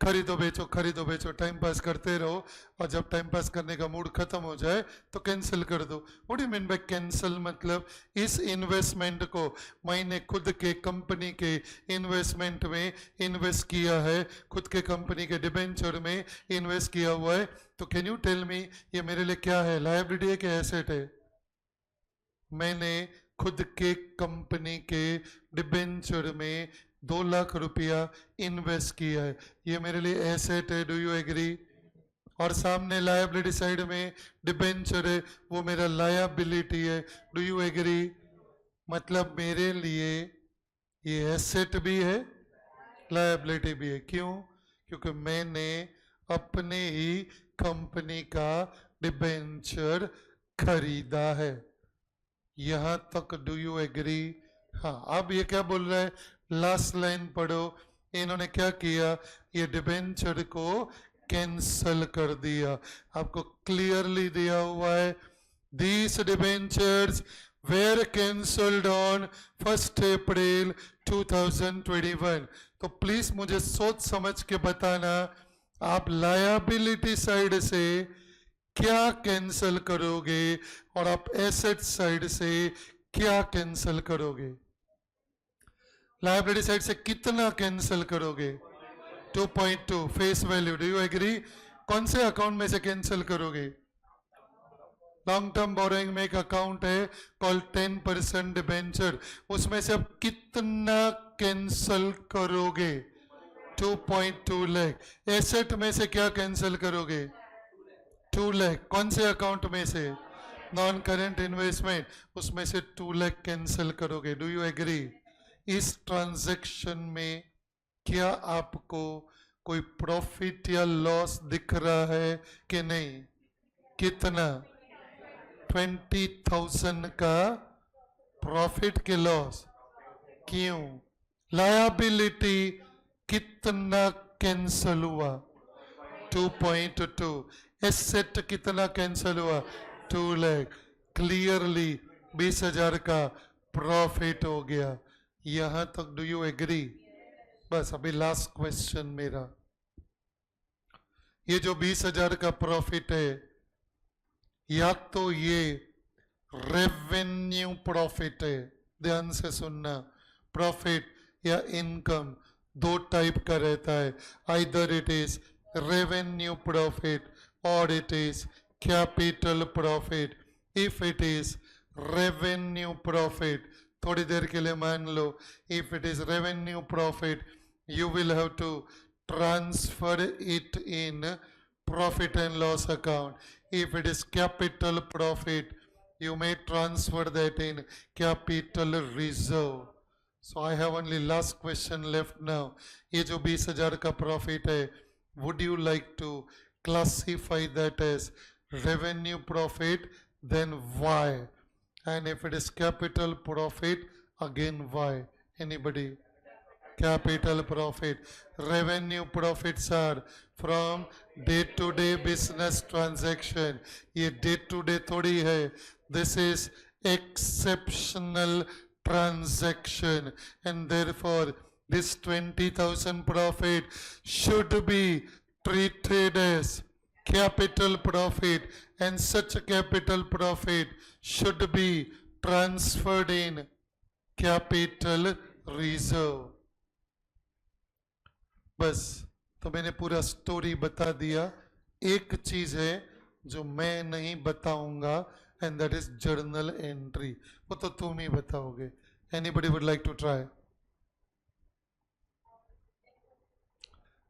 खरीदो बेचो, खरीदो बेचो, टाइम पास करते रहो, और जब टाइम पास करने का मूड खत्म हो जाए तो कैंसिल कर दो। What do you mean by cancel? मतलब इस इन्वेस्टमेंट को मैंने खुद के कंपनी के इन्वेस्टमेंट में इन्वेस्ट किया है, खुद के कंपनी के डिबेंचर में इन्वेस्ट किया हुआ है, तो कैन यू टेल मी ये मेरे लिए क्या है? लायबिलिटी है कि एसेट है? मैंने खुद के कंपनी के डिबेंचर में 2 लाख रुपया इन्वेस्ट किया है, ये मेरे लिए एसेट है। Do you agree? और सामने लायबिलिटी साइड में डिबेंचर है, वो मेरा लायबिलिटी है। Do you agree? मतलब मेरे लिए ये एसेट भी है लायबिलिटी भी है। क्यों? क्योंकि मैंने अपने ही कंपनी का डिबेंचर खरीदा है। यहां तक डू यू एग्री? हाँ, अब ये क्या बोल रहा है? लास्ट लाइन पढ़ो। इन्होंने क्या किया? ये डिबेंचर को कैंसल कर दिया। आपको क्लियरली दिया हुआ है, these debentures were cancelled on 1st April 2021। तो प्लीज मुझे सोच समझ के बताना, आप लायबिलिटी साइड से क्या कैंसल करोगे और आप एसेट साइड से क्या कैंसल करोगे? लायबिलिटी साइड से कितना कैंसल करोगे? 2.2 face value. Do you agree? कौन से अकाउंट में से कैंसिल करोगे? लॉन्ग टर्म बोरोइंग में एक अकाउंट है कॉल 10% डिबेंचर, उसमें से अब कितना कैंसिल करोगे? 2.2 लाख। एसेट में से क्या कैंसिल करोगे? 2 लाख। कौन से अकाउंट में से? नॉन करेंट इन्वेस्टमेंट, उसमें से 2 लाख कैंसिल करोगे। Do you agree? इस ट्रांजैक्शन में क्या आपको कोई प्रॉफिट या लॉस दिख रहा है कि नहीं? कितना? 20,000 का प्रॉफिट के लॉस। क्यों? लायबिलिटी कितना कैंसल हुआ? 2.2। एसेट कितना कैंसल हुआ? 2 लाख। क्लियरली 20,000 का प्रॉफिट हो गया। यहां तक डू यू एग्री? बस अभी लास्ट क्वेश्चन मेरा, ये जो 20,000 का प्रॉफिट है, या तो ये रेवेन्यू प्रॉफिट है, ध्यान से सुनना, प्रॉफिट या इनकम दो टाइप का रहता है, either it is revenue profit और it is capital profit. If it is revenue profit, थोड़ी देर के लिए मान लो, if it is revenue profit you will have to transfer it in profit and loss account. If it is capital profit, you may transfer that in capital reserve. So I have only last question left now. ये जो 20,000 का profit है, would you like to classify that as revenue profit? Then why? And if it is capital profit, again why? Anybody? Capital profit. Revenue profits are from day to day business transaction. ये day to day थोड़ी है, this is exceptional transaction and therefore this 20,000 profit should be treated as capital profit and such capital profit should be transferred in capital reserve. बस, तो मैंने पूरा story बता दिया। एक चीज है जो मैं नहीं बताऊंगा and that is journal entry, वो तो तुम ही बताओगे। Anybody would like to try?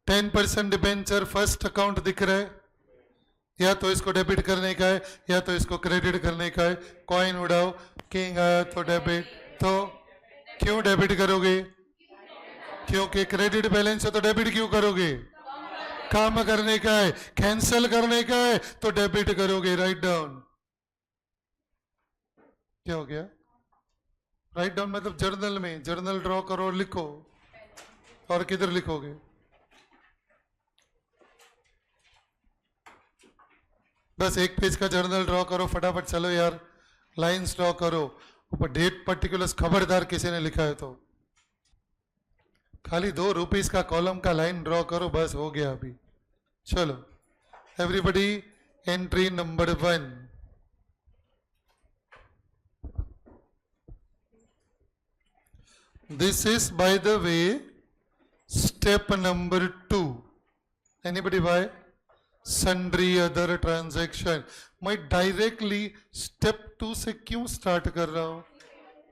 10% debenture first account दिख रहा है, या तो इसको डेबिट करने का है या तो इसको क्रेडिट करने का है। कॉइन उड़ाओ, किंग आया तो डेबिट। तो क्यों डेबिट करोगे? क्योंकि क्रेडिट बैलेंस है तो डेबिट क्यों करोगे? काम करने का है, कैंसिल करने का है तो डेबिट करोगे। Write down. क्या हो गया? राइट डाउन मतलब जर्नल में, जर्नल ड्रॉ करो और लिखो। और किधर लिखोगे? बस एक पेज का जर्नल ड्रॉ करो फटाफट। चलो यार, लाइंस ड्रॉ करो, ऊपर डेट पर्टिकुलर्स खबरदार किसी ने लिखा है तो खाली 2 रुपीस का कॉलम का लाइन ड्रॉ करो, बस हो गया अभी। चलो everybody, entry number 1। This is by the way step number 2। Anybody by? Sundry other transaction. मैं डायरेक्टली स्टेप 2 से क्यों स्टार्ट कर रहा हूं?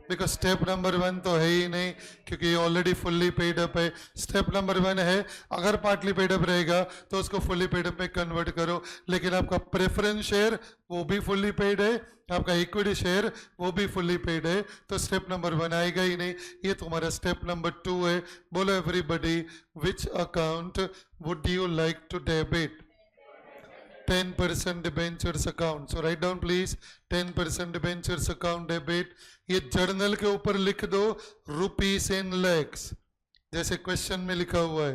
बिकॉज स्टेप नंबर 1 तो है ही नहीं, क्योंकि ये ऑलरेडी फुल्ली पेड अप है। स्टेप नंबर 1 है अगर पार्टली पेड अप रहेगा तो उसको फुल्ली पेड अप में कन्वर्ट करो, लेकिन आपका प्रेफरेंस शेयर वो भी फुल्ली पेड है, आपका इक्विटी शेयर वो भी फुल्ली पेड है, तो स्टेप नंबर 1 आएगा ही नहीं। ये तुम्हारा स्टेप नंबर 2 है। बोलो everybody, which account would you like to debit? 10% debentures account. So write down please, 10% debentures account debit. ये जर्नल के ऊपर लिख दो रुपीस इन लैक्स, जैसे क्वेश्चन में लिखा हुआ है।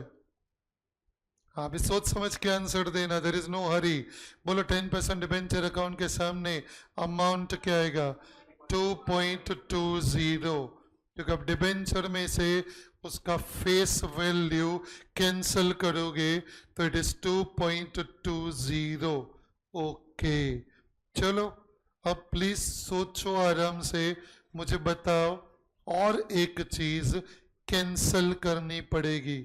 हाँ, अभी सोच समझ के आंसर देना, देयर इज नो हरी। बोलो 10% डिबेंचर अकाउंट के सामने अमाउंट क्या आएगा? 2.20, क्योंकि अब डिबेंचर में से उसका फेस वैल्यू कैंसल करोगे तो इट इज 2.20। ओके, चलो अब प्लीज सोचो आराम से, मुझे बताओ और एक चीज कैंसल करनी पड़ेगी,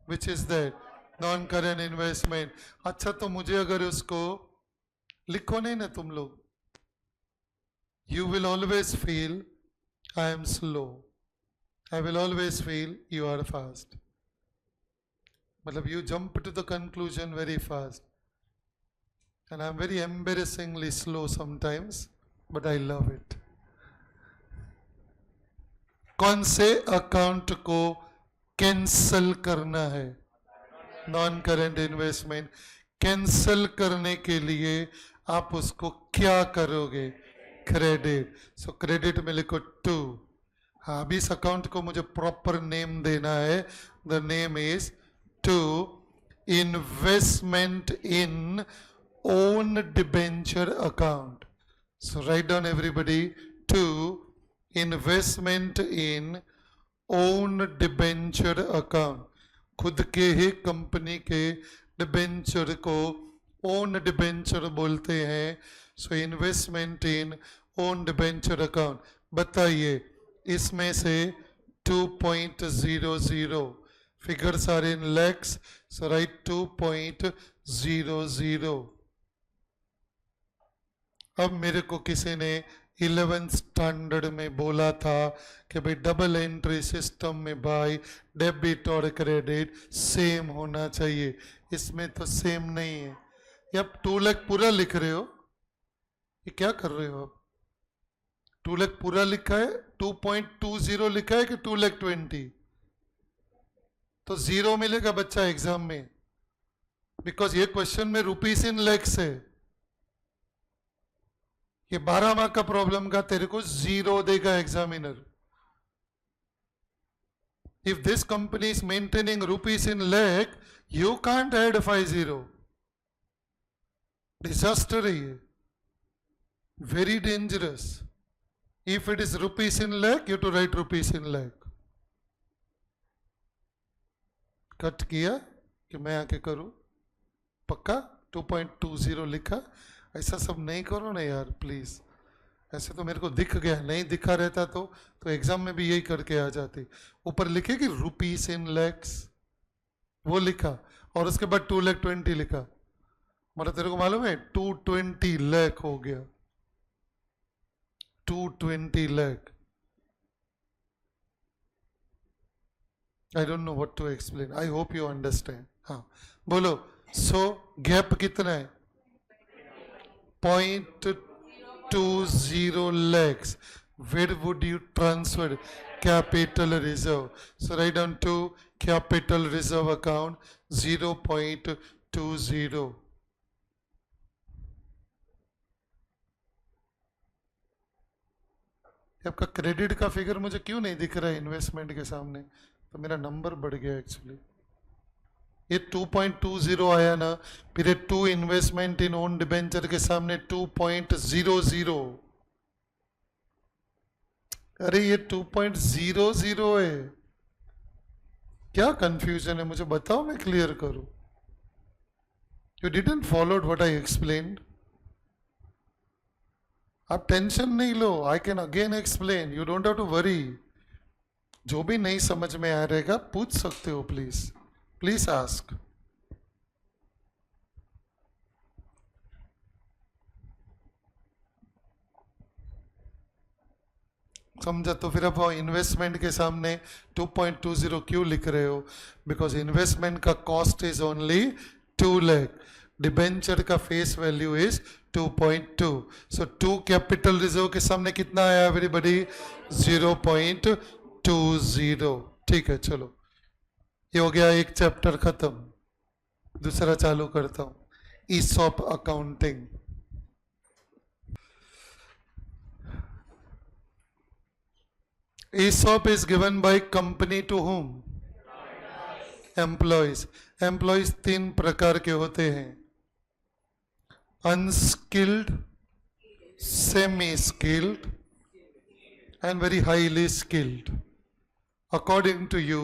which is that non current investment. अच्छा, तो मुझे अगर उसको लिखो नहीं ना तुम लोग, you will always feel I am slow, I will always feel you are fast. मतलब you jump to the conclusion very fast. And I'm very embarrassingly slow sometimes, but I love it. कौन से account को cancel करना है? Non current investment. Cancel करने के लिए आप उसको क्या करोगे? क्रेडिट। सो क्रेडिट में लिखो 2। हाँ, अभी इस अकाउंट को मुझे प्रॉपर नेम देना है। The name is 2 investment in own debenture account. So write down everybody, 2 investment in own debenture account. खुद के ही कंपनी के डिबेंचर को ओन डिबेंचर बोलते हैं। So investment in own debenture account. बताइए, इसमें से 2.00 figures are in lakhs, so write 2.00। अब मेरे को किसी ने 11th स्टैंडर्ड में बोला था कि भाई डबल एंट्री सिस्टम में भाई डेबिट और क्रेडिट सेम होना चाहिए। इसमें तो सेम नहीं है। ये आप 2 लाख पूरा लिख रहे हो, ये क्या कर रहे हो आप? 2 लाख पूरा लिखा है, 2.20 लिखा है कि 2,20,000? तो 0 मिलेगा बच्चा एग्जाम में, बिकॉज ये क्वेश्चन में रुपीस इन लैक्स है। ये 12 मार्क का प्रॉब्लम का तेरे को 0 देगा examiner. If this company is maintaining rupees in lakh, you can't add 50। Disaster है ये, very dangerous. If it is rupees in lakh, you have to write rupees in lakh. Cut किया कि मैं आके करूं? पक्का 2.20 लिखा? ऐसा सब नहीं करो ना यार प्लीज। ऐसे तो मेरे को दिख गया, नहीं दिखा रहता तो एग्जाम में भी यही करके आ जाती। ऊपर लिखे कि रुपीस इन लैक्स, वो लिखा, और उसके बाद 2,20,000 लिखा। मतलब तेरे को मालूम है 220 लाख हो गया, 220 lakh. I don't know what to explain. I hope you understand. हाँ, बोलो। So gap कितना है? 0.20 lakhs. Where would you transfer? Capital reserve. So write down to capital reserve account 0.20. आपका क्रेडिट का फिगर मुझे क्यों नहीं दिख रहा है इन्वेस्टमेंट के सामने? तो मेरा नंबर बढ़ गया एक्चुअली। ये 2.20 आया ना, फिर 2 इन्वेस्टमेंट इन ओन डिबेंचर के सामने 2.00। अरे ये 2.00 है, क्या कंफ्यूजन है मुझे बताओ, मैं क्लियर करूं। You didn't followed what I explained. आप टेंशन नहीं लो, I can again explain, you don't have to worry. जो भी नहीं समझ में आ रहेगा पूछ सकते हो, प्लीज प्लीज आस्क। समझा? तो फिर आप इन्वेस्टमेंट के सामने 2.20 क्यों लिख रहे हो? बिकॉज इन्वेस्टमेंट का cost is only 2 lakh, debenture का face value is 2.2, so 2 capital reserve के सामने कितना आया एवरीबॉडी? 0.20। ठीक है, चलो ये हो गया एक चैप्टर खत्म, दूसरा चालू करता हूं, ESOP accounting. ESOP is given by company to whom? Employees. Employees 3 प्रकार के होते हैं, unskilled, semi-skilled and very highly skilled. According to you,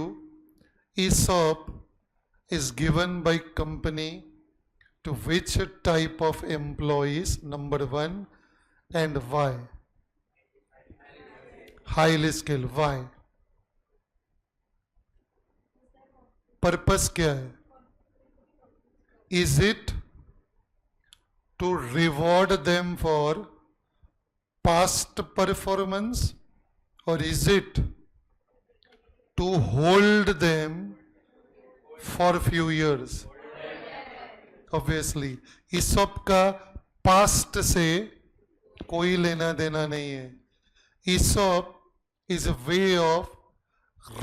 ESOP is given by company to which type of employees? Number 1, and why? Highly skilled. Why? Purpose क्या है? Is it to reward them for past performance, or is it to hold them for few years? Obviously, ESOP का past से कोई लेना देना नहीं है. ESOP is a way of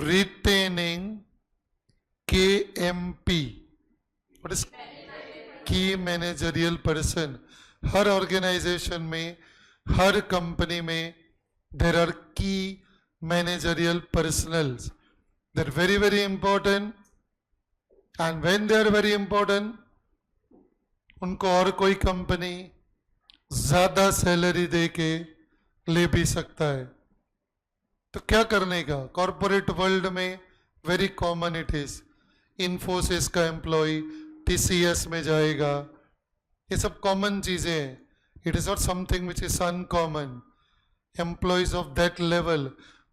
retaining KMP. What is Key Managerial Person? हर organisation में, हर कंपनी में there are key managerial personals. They're very very important, and when they are very important, उनको और कोई कंपनी ज्यादा सैलरी दे के ले भी सकता है. तो क्या करने का? कॉर्पोरेट वर्ल्ड में very common it is, Infosys का एम्प्लॉय TCS में जाएगा, ये सब कॉमन चीजें हैं. It is not something which is uncommon. Employees of that level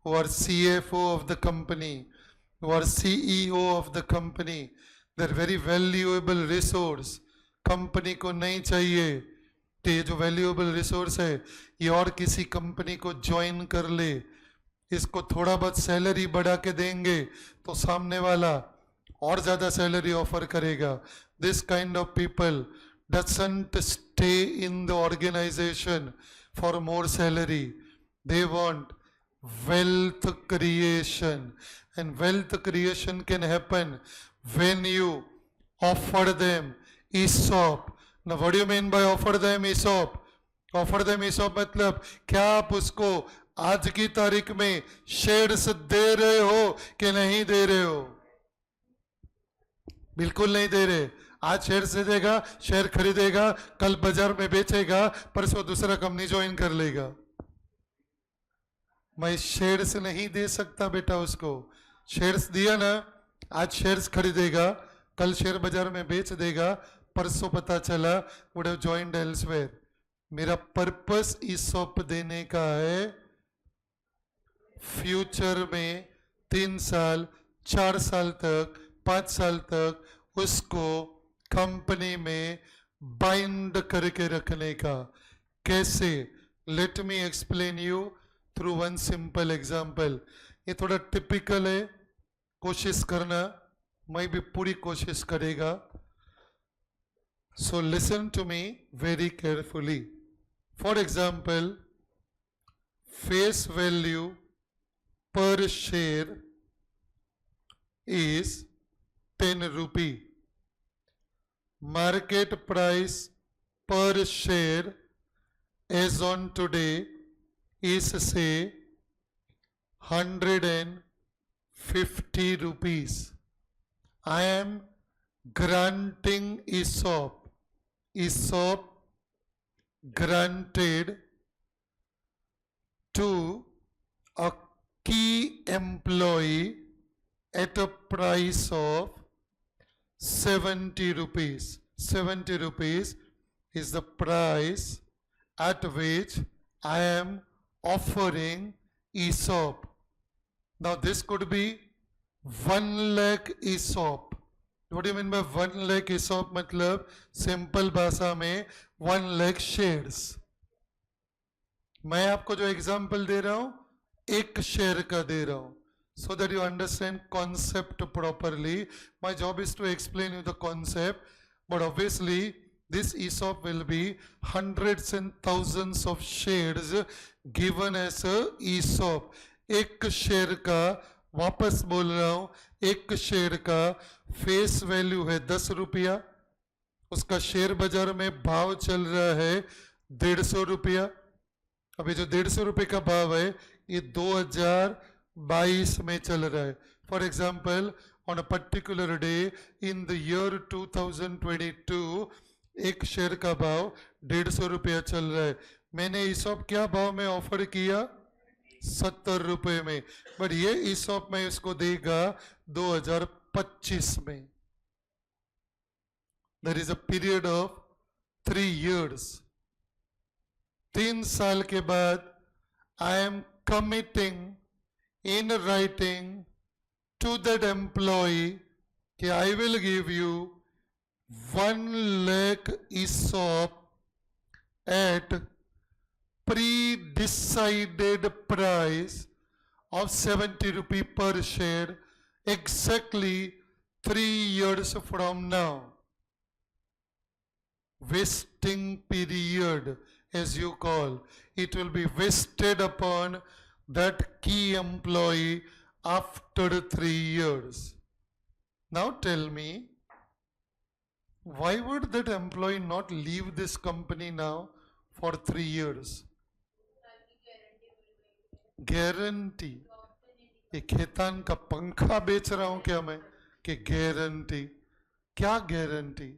who are CFO of the company, who are CEO of the company, they are very valuable resource. Company को नहीं चाहिए कि ये जो वैल्यूएबल रिसोर्स है ये और किसी कंपनी को ज्वाइन कर ले, इसको थोड़ा बहुत सैलरी बढ़ा के देंगे तो सामने वाला और ज्यादा सैलरी ऑफर करेगा. This kind of people doesn't stay in the organisation for more salary. They want wealth creation, and wealth creation can happen when you offer them ESOP. Now what do you mean by offer them ESOP? Offer them ESOP मतलब क्या आप उसको आज की तारीख में shares दे रहे हो कि नहीं दे रहे हो? बिल्कुल नहीं दे रहे. आज शेयर से देगा, शेयर खरीदेगा, कल बाजार में बेचेगा, परसों दूसरा कंपनी ज्वाइन कर लेगा. मैं शेयर्स नहीं दे सकता बेटा उसको. शेयर्स दिया ना, आज शेयर्स खरीदेगा, कल शेयर बाजार में बेच देगा, परसों पता चला वुड हैव जॉइंड एल्सवेयर. मेरा पर्पस ESOP देने का है फ्यूचर में 3 साल 4 साल तक 5 साल तक उसको कंपनी में बाइंड करके रखने का. कैसे? Let me explain you through one simple example. ये थोड़ा टिपिकल है, कोशिश करना, मैं भी पूरी कोशिश करेगा. So listen to me very carefully. For example, face value per share is 10 rupee. Market price per share as on today is say 150 rupees. I am granting ESOP granted to a key employee at a price of 70 rupees. 70 rupees is the price at which I am offering ESOP. Now this could be 1 lakh ESOP. What do you mean by 1 lakh ESOP? मतलब simple भाषा में 1 lakh shares. मैं आपको जो example दे रहा हूं एक share का दे रहा हूं, so that you understand concept properly. My job is to explain you the concept, but obviously this ESOP will be hundreds and thousands of shares given as a ESOP. एक share का, वापस बोल रहा हूं, एक शेयर का face value है 10 रुपया, उसका शेयर बाजार में भाव चल रहा है 150 रुपया। अभी जो 150 रुपये का भाव है ये 2022 में चल रहा है। For example, on a particular day in the year 2022 एक शेयर का भाव 150 रुपया चल रहा है। मैंने ईसॉप क्या भाव में ऑफर किया? 70 रुपये में, बट ये ईसॉप में इसको देगा 2025 में। There is a period of 3 years। 3 साल के बाद I am committing in writing to that employee कि I will give you 1 lakh ESOP at pre-decided price of 70 rupee per share exactly 3 years from now. Vesting period, as you call, it will be vested upon that key employee after 3 years. Now tell me, why would that employee not leave this company now for 3 years? Guarantee. ये खेतान का पंखा बेच रहा हूं क्या मैं कि guarantee? क्या guarantee?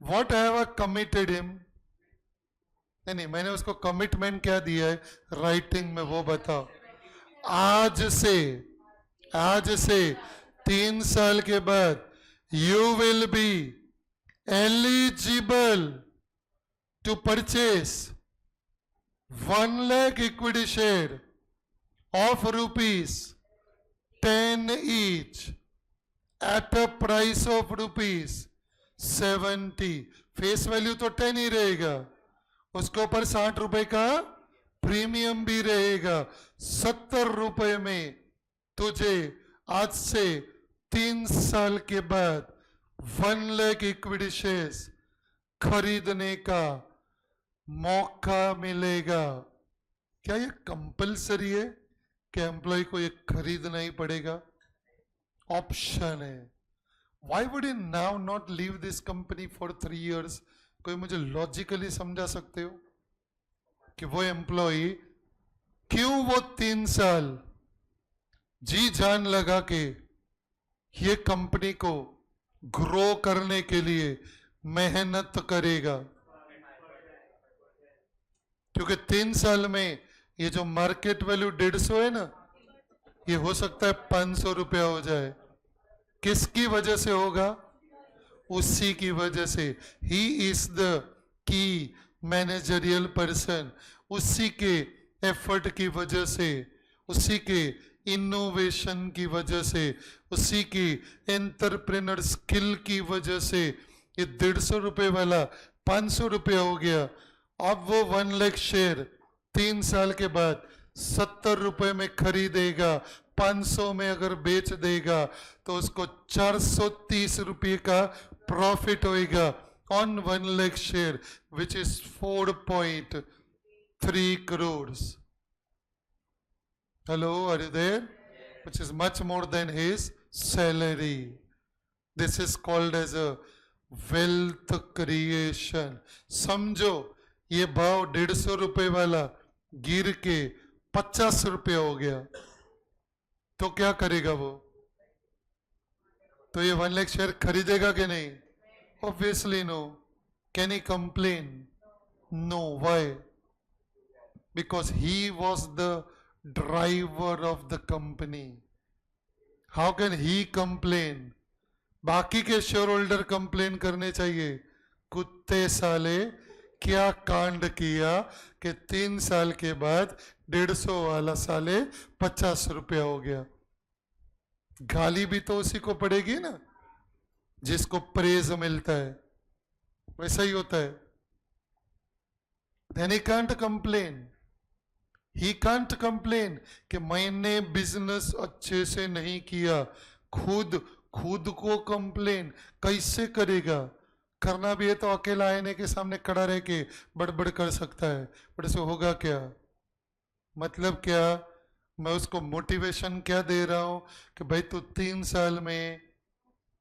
What have I committed him? नहीं, मैंने उसको कमिटमेंट क्या दिया है राइटिंग में, वो बताओ। आज से 3 साल के बाद you will be eligible to purchase 1 lakh equity share of ₹10 each at a price of ₹70। Face value तो 10 ही रहेगा, उसके ऊपर 60 रुपए का प्रीमियम भी रहेगा। 70 रुपए में तुझे आज से 3 साल के बाद 1 lakh इक्विटी शेयर्स खरीदने का मौका मिलेगा। क्या ये कंपलसरी है कि एम्प्लॉय को ये खरीदना ही पड़ेगा? ऑप्शन है। Why would he now not leave this company for 3 years? कोई मुझे लॉजिकली समझा सकते हो कि वो एम्प्लॉय क्यों वो 3 साल जी जान लगा के ये कंपनी को ग्रो करने के लिए मेहनत करेगा? क्योंकि 3 साल में ये जो मार्केट वैल्यू 150 है ना, ये हो सकता है 500 रुपया हो जाए। किसकी वजह से होगा? उसी की वजह से। He is the key managerial person. उसी के एफर्ट की वजह से, उसी के इनोवेशन की वजह से, उसी की एंटरप्रेन्योर स्किल की वजह से ये 150 रुपए वाला 500 रुपया हो गया। अब वो 1 लाख शेयर 3 साल के बाद 70 रुपए में खरीदेगा, 500 में अगर बेच देगा तो उसको 430 रुपये का प्रॉफिट होएगा on 1 lakh share, which is 4.3 crores. Hello, are you there? Which is much more than his salary. This is called as a wealth creation. समझो, ये भाव 150 रुपए वाला गिर के 50 रुपये हो गया तो क्या करेगा वो? तो ये 1 लाख शेयर खरीदेगा कि नहीं? Obviously no. Can he complain? No. Why? Because he was the driver of the company. How can he complain? बाकी के शेयर होल्डर कंप्लेन करने चाहिए, कुत्ते साले क्या कांड किया कि 3 साल के बाद 150 वाला साले 50 रुपया हो गया। गाली भी तो उसी को पड़ेगी ना जिसको प्रेज मिलता है, वैसा ही होता है। Then he can't complain. He can't complain कि मैंने बिजनेस अच्छे से नहीं किया। खुद को कंप्लेन कैसे करेगा? करना भी है तो अकेला आईने के सामने खड़ा रह के बड़बड़ कर सकता है, बट इससे होगा क्या? मतलब क्या? मैं उसको मोटिवेशन क्या दे रहा हूं कि भाई तू 3 साल में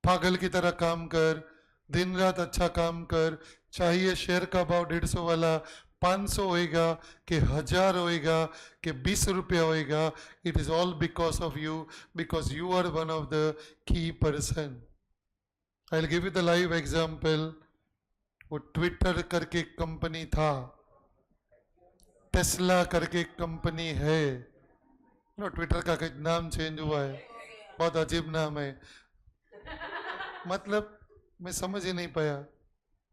पागल की तरह काम कर, दिन रात अच्छा काम कर, चाहिए शेयर का भाव 150 वाला 500 होएगा कि 1000 होएगा कि 20 रुपया होएगा, it is all because of you, because you are one of the key person. I will give you the live example. वो ट्विटर करके कंपनी था, टेस्ला करके कंपनी है, ट्विटर का नाम चेंज हुआ है, बहुत अजीब नाम है। मतलब मैं समझ ही नहीं पाया,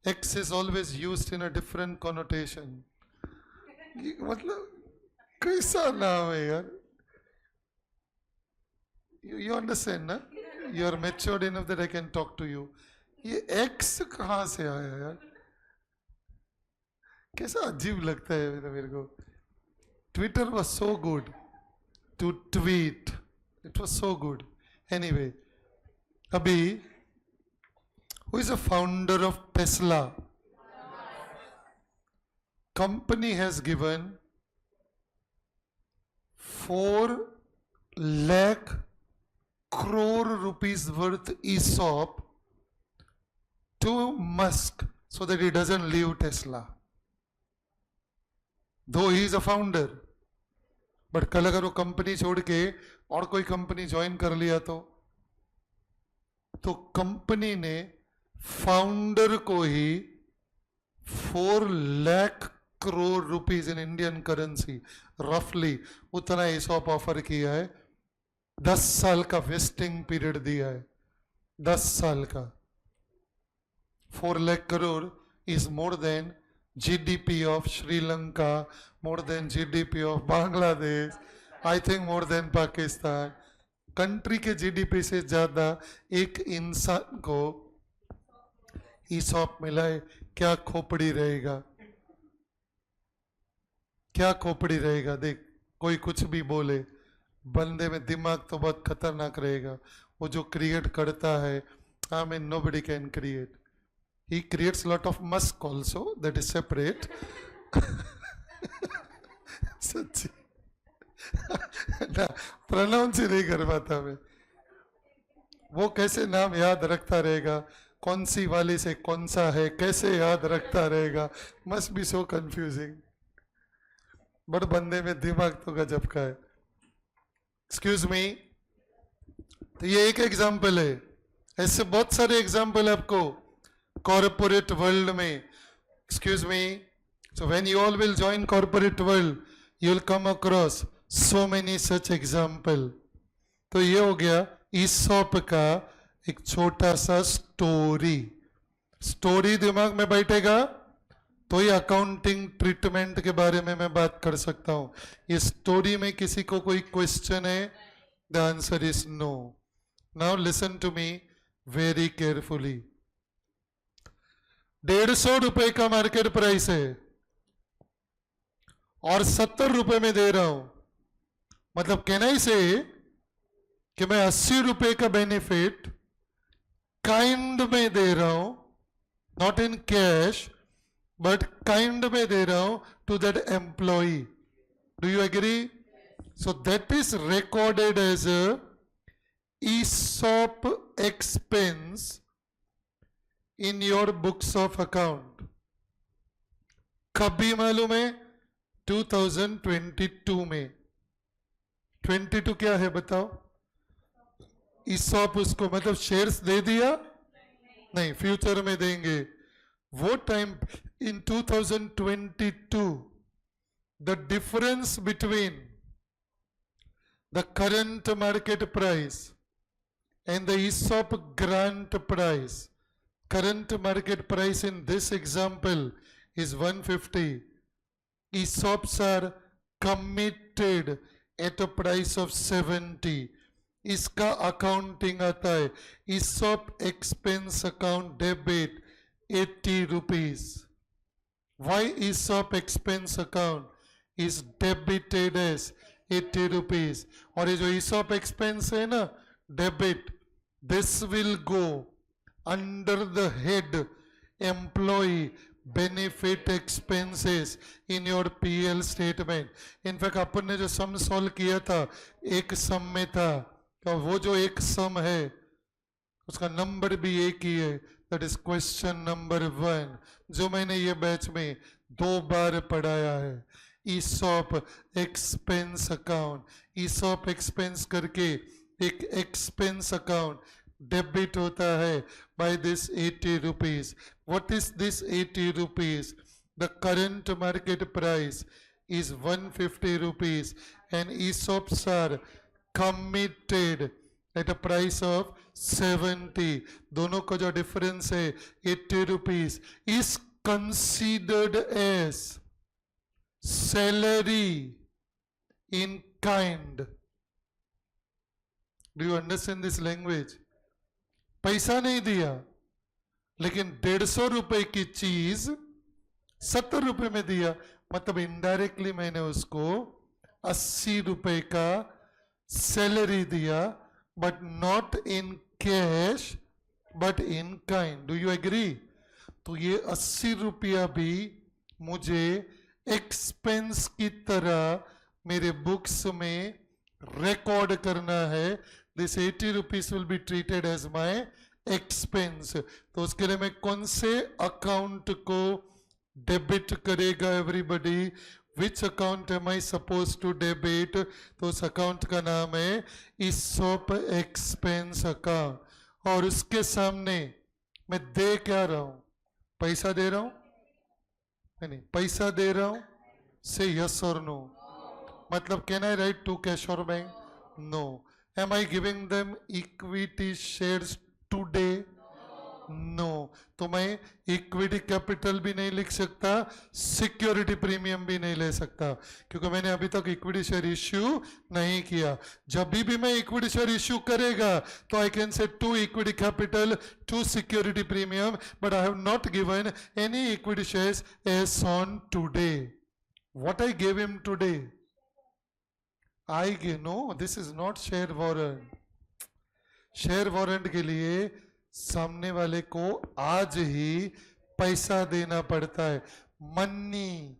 X is always used in a different connotation. मतलब कैसा नाम है यार? You understand ना? You are matured enough that I can talk to you. ये X कहाँ से आया यार? कैसा अजीब लगता है मेरे को। Twitter was so good to tweet. It was so good. Anyway, अभी who is the founder of Tesla? Company has given 4 lakh crore rupees worth ESOP to Musk so that he doesn't leave Tesla. Though he is a founder, but कल अगर वो company छोड़ के और कोई company join कर लिया तो कंपनी ने फाउंडर को ही 4 lakh crore rupees in Indian currency रफली उतना ESOP ऑफर किया है। 10 साल का वेस्टिंग पीरियड दिया है, 10 साल का। 4 lakh crore is more than GDP of Sri Lanka, more than GDP of Bangladesh, I think more than Pakistan. Country के GDP से ज्यादा एक इंसान को ESOP मिला है। क्या खोपड़ी रहेगा, क्या खोपड़ी रहेगा? देख, कोई कुछ भी बोले, बंदे में दिमाग तो बहुत खतरनाक रहेगा। वो जो क्रिएट करता है, I mean nobody can create. He creates lot of Musk also, that is separate. सच्ची ना, प्रोनाउंस ही नहीं कर पाता मैं। वो कैसे नाम याद रखता रहेगा, कौन सी वाली से कौन सा है, कैसे याद रखता रहेगा? Must be so confusing. But बंदे में दिमाग तो गजब का है। एक्सक्यूज मी, तो ये एक एग्जाम्पल है, ऐसे बहुत सारे एग्जाम्पल है आपको कॉर्पोरेट वर्ल्ड में। Excuse me, so when you all will join corporate world you will come across so many such example. तो ये हो गया ESOP का एक छोटा सा स्टोरी दिमाग में बैठेगा तो ये अकाउंटिंग ट्रीटमेंट के बारे में मैं बात कर सकता हूं। ये स्टोरी में किसी को कोई क्वेश्चन है? The answer is no. Now listen to me very carefully. 150 रुपए का मार्केट प्राइस है और 70 रुपए में दे रहा हूं। मतलब कहना ही से कि मैं 80 रुपए का बेनिफिट काइंड में दे रहा हूं, not in cash but kind में दे रहा हूं to that employee. Do you agree? So that is recorded as ESOP expense in your books of account। कभी मालूम है? 2022 में। 22 क्या है बताओ? ESOP उसको मतलब शेयर्स दे दिया? नहीं, फ्यूचर में देंगे। वो time in 2022 the difference between the current market price and the ESOP grant price, current market price in this example is 150. ESOPs are committed at a price of 70. इसका accounting आता है ESOP expense account debit 80 rupees. Why ESOP expense account? is debited as 80 rupees. और ये जो ESOP expense है ना, debit, this will go under the head employee benefit expenses in your PL statement. In fact अपन ने जो सम सॉल्व किया था एक सम में था, तो वो जो एक सम है उसका नंबर भी एक ही है, दैट इज क्वेश्चन नंबर 1, जो मैंने ये बैच में 2 बार पढ़ाया है. ESOP expense account, ESOP expense करके एक एक्सपेंस अकाउंट डेबिट होता है by this 80 rupees. What is this 80 rupees? The current market price is 150 rupees and ESOPs are committed at a price of 70. दोनों का जो डिफरेंस है 80 rupees is considered as salary in kind. Do you understand this language? पैसा नहीं दिया लेकिन 150 रुपए की चीज 70 रुपए में दिया, मतलब इनडायरेक्टली मैंने उसको 80 रुपए का सैलरी दिया, but not in cash but in kind. Do you agree? तो ये 80 रुपया भी मुझे एक्सपेंस की तरह मेरे बुक्स में रिकॉर्ड करना है. This 80 rupees will be treated as my expense. तो उसके लिए मैं कौन से अकाउंट को डेबिट करेगा everybody? Which account am I suppose to debit? तो उस अकाउंट का नाम है ESOP एक्सपेंस अकाउंट. और उसके सामने मैं दे क्या रहा हूं? पैसा दे रहा हूं? नहीं, पैसा दे रहा हूं. से यस और नो. मतलब can I write to cash और bank? No. Am I giving them equity shares today? No. तो मैं इक्विटी कैपिटल भी नहीं लिख सकता, सिक्योरिटी प्रीमियम भी नहीं ले सकता, क्योंकि मैंने अभी तक इक्विटी शेयर इश्यू नहीं किया. जब भी मैं इक्विटी शेयर इश्यू करेगा तो आई can say 2 equity capital 2 security premium, but I have not given any equity shares as on today. What I give him today? I give, no, this is not share warrant. Share warrant के लिए सामने वाले को आज ही पैसा देना पड़ता है. Money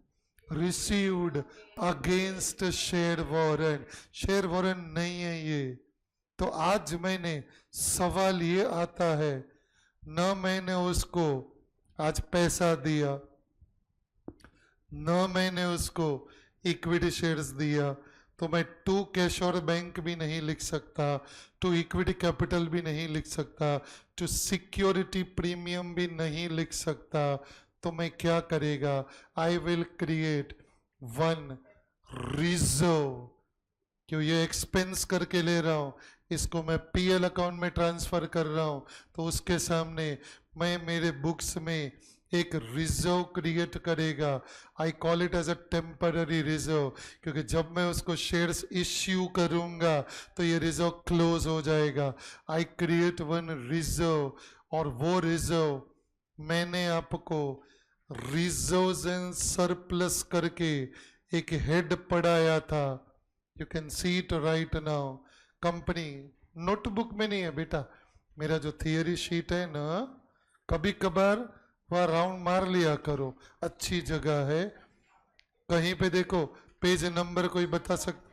received against share warrant. Share warrant नहीं है ये. तो आज मैंने सवाल ये आता है, न मैंने उसको आज पैसा दिया, न मैंने उसको इक्विटी शेयर्स दिया, तो मैं 2 कैश और बैंक भी नहीं लिख सकता, 2 इक्विटी कैपिटल भी नहीं लिख सकता, 2 सिक्योरिटी प्रीमियम भी नहीं लिख सकता. तो मैं क्या करेगा? I will create 1 reserve. क्यों? ये एक्सपेंस करके ले रहा हूं, इसको मैं PL अकाउंट में ट्रांसफर कर रहा हूं, तो उसके सामने मैं मेरे बुक्स में एक रिजर्व क्रिएट करेगा. I call it as a temporary reserve, क्योंकि जब मैं उसको शेयर्स इश्यू करूंगा तो ये रिजर्व क्लोज हो जाएगा. आई क्रिएट 1 रिजर्व, और वो रिजर्व मैंने आपको रिजर्व्स एंड सरप्लस करके एक हेड पढ़ाया था. You can see it right now. Company notebook में नहीं है बेटा, मेरा जो थियरी शीट है ना, कभी कभार वहाँ राउंड मार लिया करो, अच्छी जगह है. कहीं पे देखो पेज नंबर कोई बता सकता?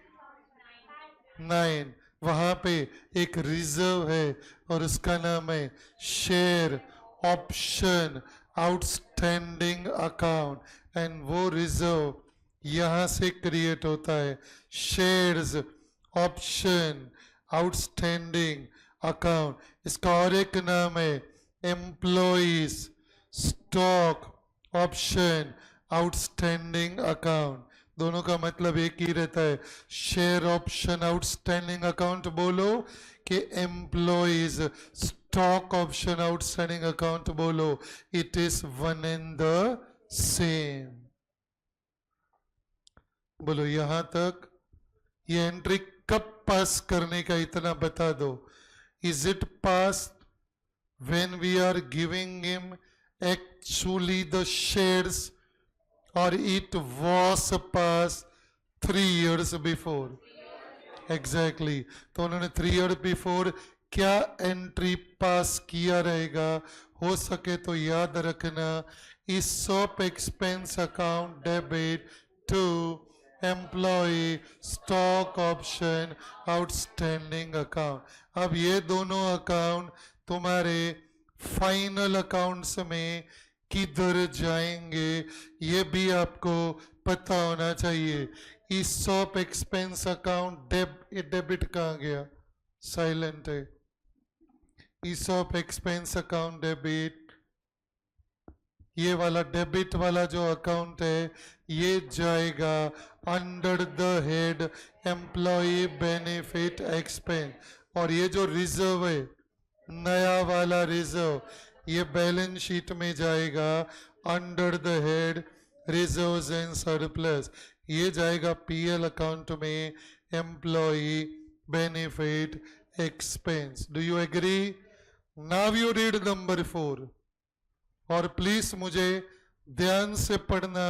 9. वहां पे एक रिजर्व है और उसका नाम है share option outstanding account. And वो रिजर्व यहां से क्रिएट होता है. Shares option outstanding account. इसका और एक नाम है employees stock option outstanding account. दोनों का मतलब एक ही रहता है. शेयर ऑप्शन आउटस्टैंडिंग अकाउंट बोलो कि employees stock option outstanding account बोलो, it is 1 and the same. बोलो यहां तक. ये एंट्री कब पास करने का इतना बता दो. Is it pass when we are giving him actually the shares, or it was passed 3 years before. Exactly तो उन्होंने 3 years बिफोर क्या एंट्री पास किया रहेगा, हो सके तो याद रखना ESOP expense account debit to employee stock option outstanding account. अब ये दोनों अकाउंट तुम्हारे फाइनल अकाउंट्स में किधर जाएंगे ये भी आपको पता होना चाहिए। ESOP एक्सपेंस अकाउंट डेबिट कहाँ गया, साइलेंट है। ESOP एक्सपेंस अकाउंट डेबिट, ये वाला डेबिट वाला जो अकाउंट है ये जाएगा under the head employee benefit expense, और ये जो रिजर्व है नया वाला रिजर्व ये बैलेंस शीट में जाएगा under the head reserves and surplus, ये जाएगा PL अकाउंट में employee benefit expense. Do you agree? Now you read number 4 और प्लीज मुझे ध्यान से पढ़ना,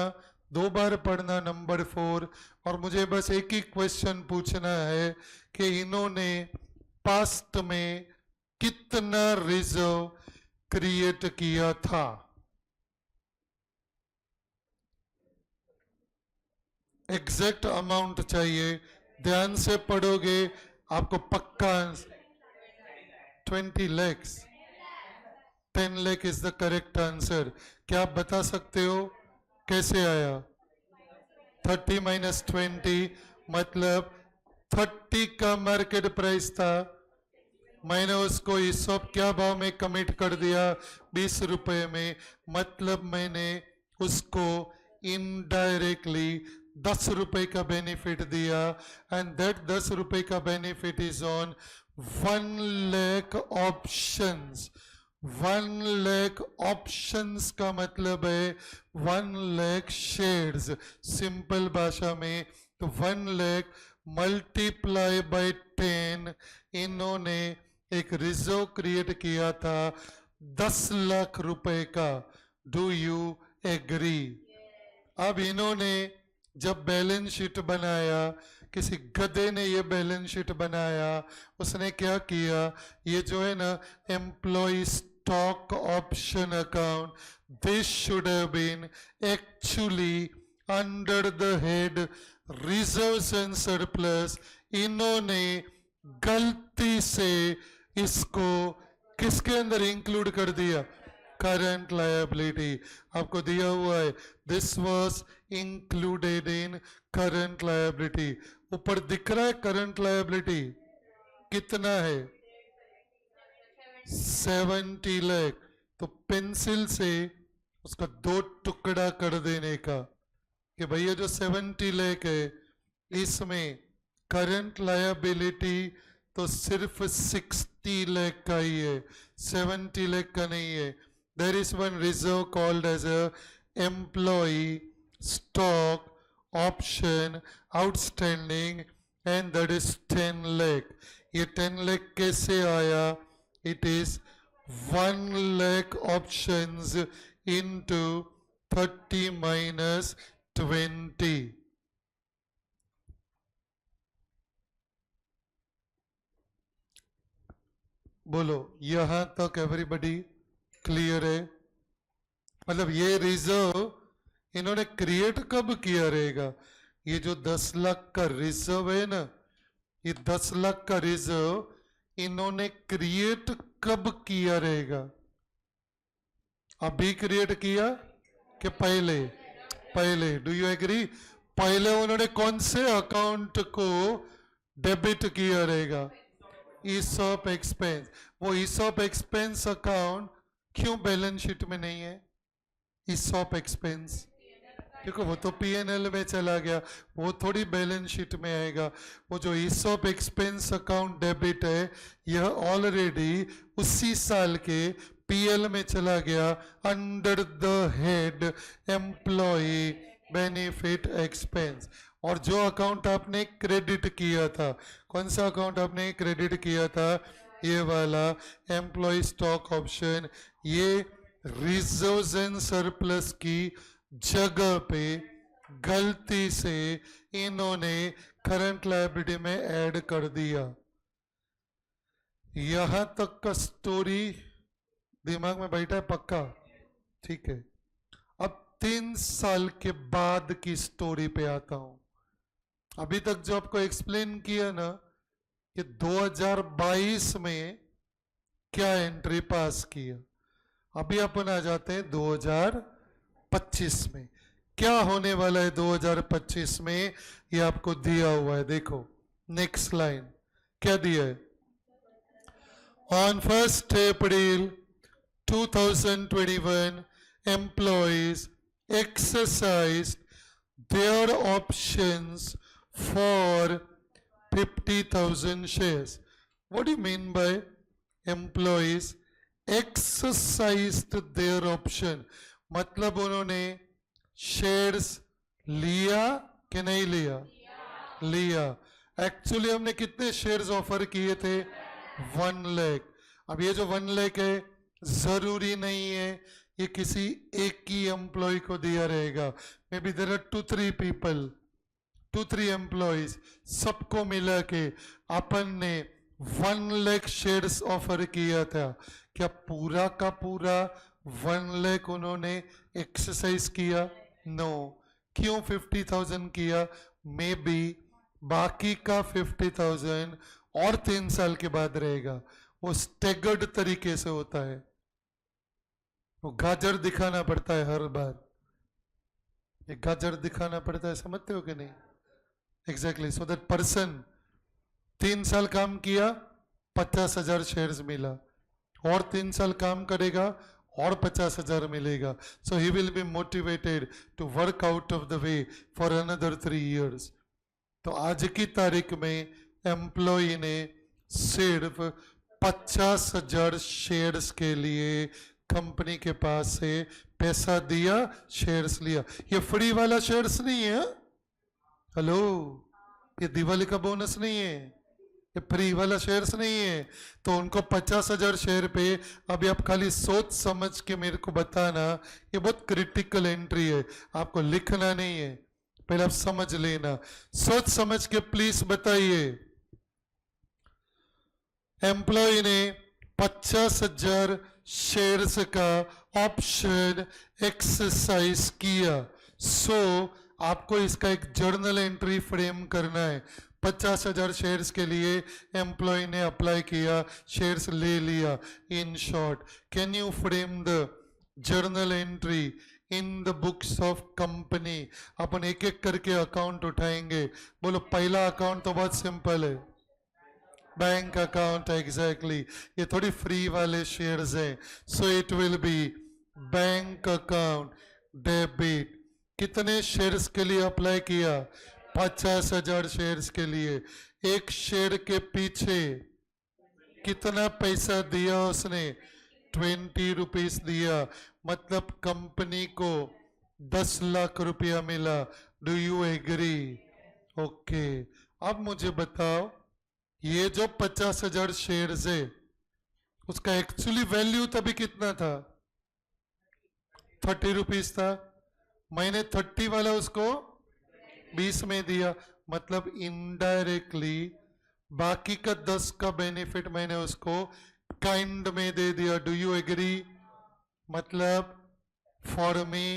2 बार पढ़ना नंबर 4, और मुझे बस एक ही क्वेश्चन पूछना है कि इन्होंने पास्ट में कितना रिजर्व क्रिएट किया था। एग्जैक्ट अमाउंट चाहिए, ध्यान से पढ़ोगे आपको पक्का 20 lakhs, 10 lakh is the correct answer. क्या आप बता सकते हो कैसे आया? 30 - 20 मतलब 30 का मार्केट प्राइस था, मैंने उसको ESOP क्या भाव में कमिट कर दिया, 20 रुपए में, मतलब मैंने उसको इनडायरेक्टली 10 रुपए का बेनिफिट दिया, एंड दैट 10 रुपए का benefit is on 1 lakh options. 1 lakh options का मतलब है 1 lakh शेयर्स, सिंपल भाषा में तो 1 lakh मल्टीप्लाई बाय 10, इन्होंने एक रिजर्व क्रिएट किया था 10 लाख रुपए का। Do you agree? अब इन्होंने जब बैलेंस शीट बनाया, किसी गधे ने ये बैलेंस शीट बनाया, उसने क्या किया, ये जो है ना employee stock option account, this should have been actually under the head reserves and surplus. इन्होंने गलती से इसको किसके अंदर इंक्लूड कर दिया? Current liability. आपको दिया हुआ है this was included in current liability. ऊपर दिख रहा है करंट लायबिलिटी कितना है? 70 लाख। तो पेंसिल से उसका 2 टुकड़ा कर देने का कि भैया जो 70 लाख है इसमें करंट लायबिलिटी तो सिर्फ 60 लाख का ही है, 70 लाख का नहीं है। There is one reserve called as a employee stock option outstanding and that is 10 lakh. ये 10 लाख कैसे आया? It is 1 lakh options into 30 - 20। बोलो यहां तक एवरीबडी क्लियर है? मतलब ये रिजर्व इन्होंने क्रिएट कब किया रहेगा? ये जो 10 लाख का रिजर्व है ना, ये 10 लाख का रिजर्व इन्होंने क्रिएट कब किया रहेगा? अभी क्रिएट किया कि पहले? पहले। Do you agree? पहले उन्होंने कौन से अकाउंट को डेबिट किया रहेगा? ESOP expense. वो ESOP एक्सपेंस अकाउंट क्यों बैलेंस शीट में नहीं है? ESOP एक्सपेंस देखो वो तो P&L में चला गया, वो थोड़ी बैलेंस शीट में आएगा। वो जो ESOP एक्सपेंस अकाउंट डेबिट है यह ऑलरेडी उसी साल के PL में चला गया under the head employee benefit expense. और जो अकाउंट आपने क्रेडिट किया था, कौन सा अकाउंट आपने क्रेडिट किया था? ये वाला एम्प्लॉय स्टॉक ऑप्शन। ये रिजर्व्स एंड सरप्लस की जगह पे गलती से इन्होंने करंट लायबिलिटी में ऐड कर दिया। यहां तक का स्टोरी दिमाग में बैठा है पक्का? ठीक है। अब 3 साल के बाद की स्टोरी पे आता हूं। अभी तक जो आपको एक्सप्लेन किया ना कि 2022 में क्या एंट्री पास किया, अभी अपन आ जाते हैं 2025 में। क्या होने वाला है 2025 में, ये आपको दिया हुआ है। देखो नेक्स्ट लाइन क्या दिया है। On 1st April 2021, employees exercised their options for 50,000 shares. What do you mean by employees exercised their option? मतलब उन्होंने शेयर्स लिया कि नहीं लिया? लिया। एक्चुअली हमने कितने शेयर्स ऑफर किए थे? 1 लाख। अब ये जो 1 लाख है जरूरी नहीं है ये किसी एक ही एम्प्लॉय को दिया रहेगा। May be there are 2-3 people, 2-3 employees, सबको मिला के अपन ने 1 लाख शेयर्स ऑफर किया था। क्या पूरा का पूरा 1 लाख उन्होंने एक्सरसाइज किया? नो। क्यों 50,000 किया? मे बी बाकी का 50,000 और 3 साल के बाद रहेगा। वो स्टेगर्ड तरीके से होता है, वो गाजर दिखाना पड़ता है हर बार। एक गाजर दिखाना पड़ता है, समझते हो कि नहीं? एग्जैक्टली। सो दैट पर्सन 3 साल काम किया, 50,000 शेयर्स मिला, और 3 साल काम करेगा और 50,000 मिलेगा। So he will be motivated to work out of the way for another 3 years। तो आज की तारीख में एम्प्लॉय ने सिर्फ 50,000 शेयर्स के लिए कंपनी के पास से पैसा दिया, शेयर्स लिया। ये फ्री वाला शेयर्स नहीं है। हेलो, ये दिवाली का बोनस नहीं है, ये फ्री वाला शेयर्स नहीं है। तो उनको 50,000 शेयर पे अभी आप खाली सोच समझ के मेरे को बताना। ये बहुत क्रिटिकल एंट्री है, आपको लिखना नहीं है, पहले आप समझ लेना। सोच समझ के प्लीज बताइए। एम्प्लॉय ने 50,000 शेयर्स का ऑप्शन एक्सरसाइज किया। सो आपको इसका एक जर्नल एंट्री फ्रेम करना है। 50,000 शेयर्स के लिए एम्प्लॉय ने अप्लाई किया, शेयर्स ले लिया। In short, can you frame the journal entry in the books of company? अपन एक एक करके अकाउंट उठाएंगे। बोलो, पहला अकाउंट तो बहुत सिंपल है, बैंक अकाउंट। एग्जैक्टली, ये थोड़ी फ्री वाले शेयर्स हैं। So it will be bank account debit. कितने शेयर्स के लिए अप्लाई किया? 50,000 शेयर्स के लिए। एक शेयर के पीछे कितना पैसा दिया उसने? 20 रुपीस दिया। मतलब कंपनी को 10 लाख रुपया मिला। Do you agree? ओके। अब मुझे बताओ, ये जो 50,000 शेयर्स है उसका एक्चुअली वैल्यू तभी कितना था? 30 रुपीस था। मैंने 30 वाला उसको 20 में दिया, मतलब इनडायरेक्टली बाकी का 10 का बेनिफिट मैंने उसको काइंड में दे दिया। Do you agree? मतलब for me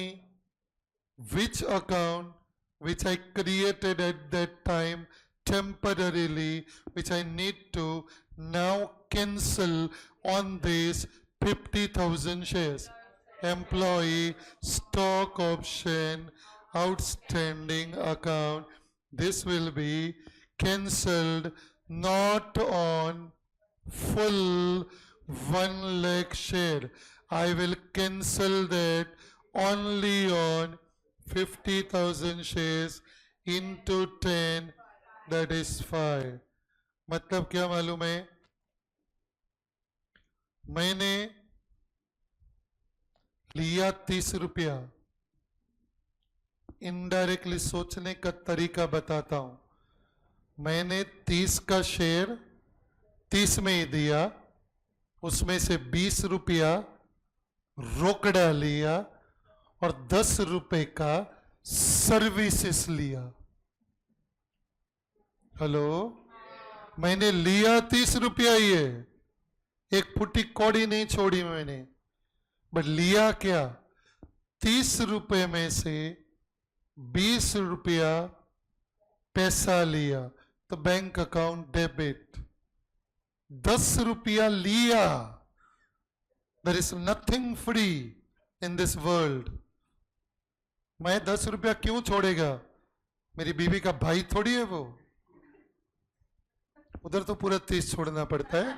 which account which I created at that time temporarily, which I need to now cancel on this 50,000 shares. Employee stock option outstanding account. This will be cancelled not on full 1 lakh share. I will cancel that only on 50,000 shares into 10, that is 5। मतलब क्या मालूम है? मैंने लिया 30 रुपया। Indirectly सोचने का तरीका बताता हूं। मैंने 30 का शेयर 30 में ही दिया, उसमें से 20 रुपया रोकड़ा लिया और 10 रुपए का सर्विसेज लिया। हेलो, मैंने लिया 30 रुपया ही है, एक फुटी कौड़ी नहीं छोड़ी मैंने, बट लिया क्या? 30 रुपए में से 20 रुपया पैसा लिया, तो बैंक अकाउंट डेबिट। 10 रुपया लिया। There is nothing free in this world. मैं 10 रुपया क्यों छोड़ेगा? मेरी बीवी का भाई थोड़ी है वो, उधर तो पूरा 30 छोड़ना पड़ता है।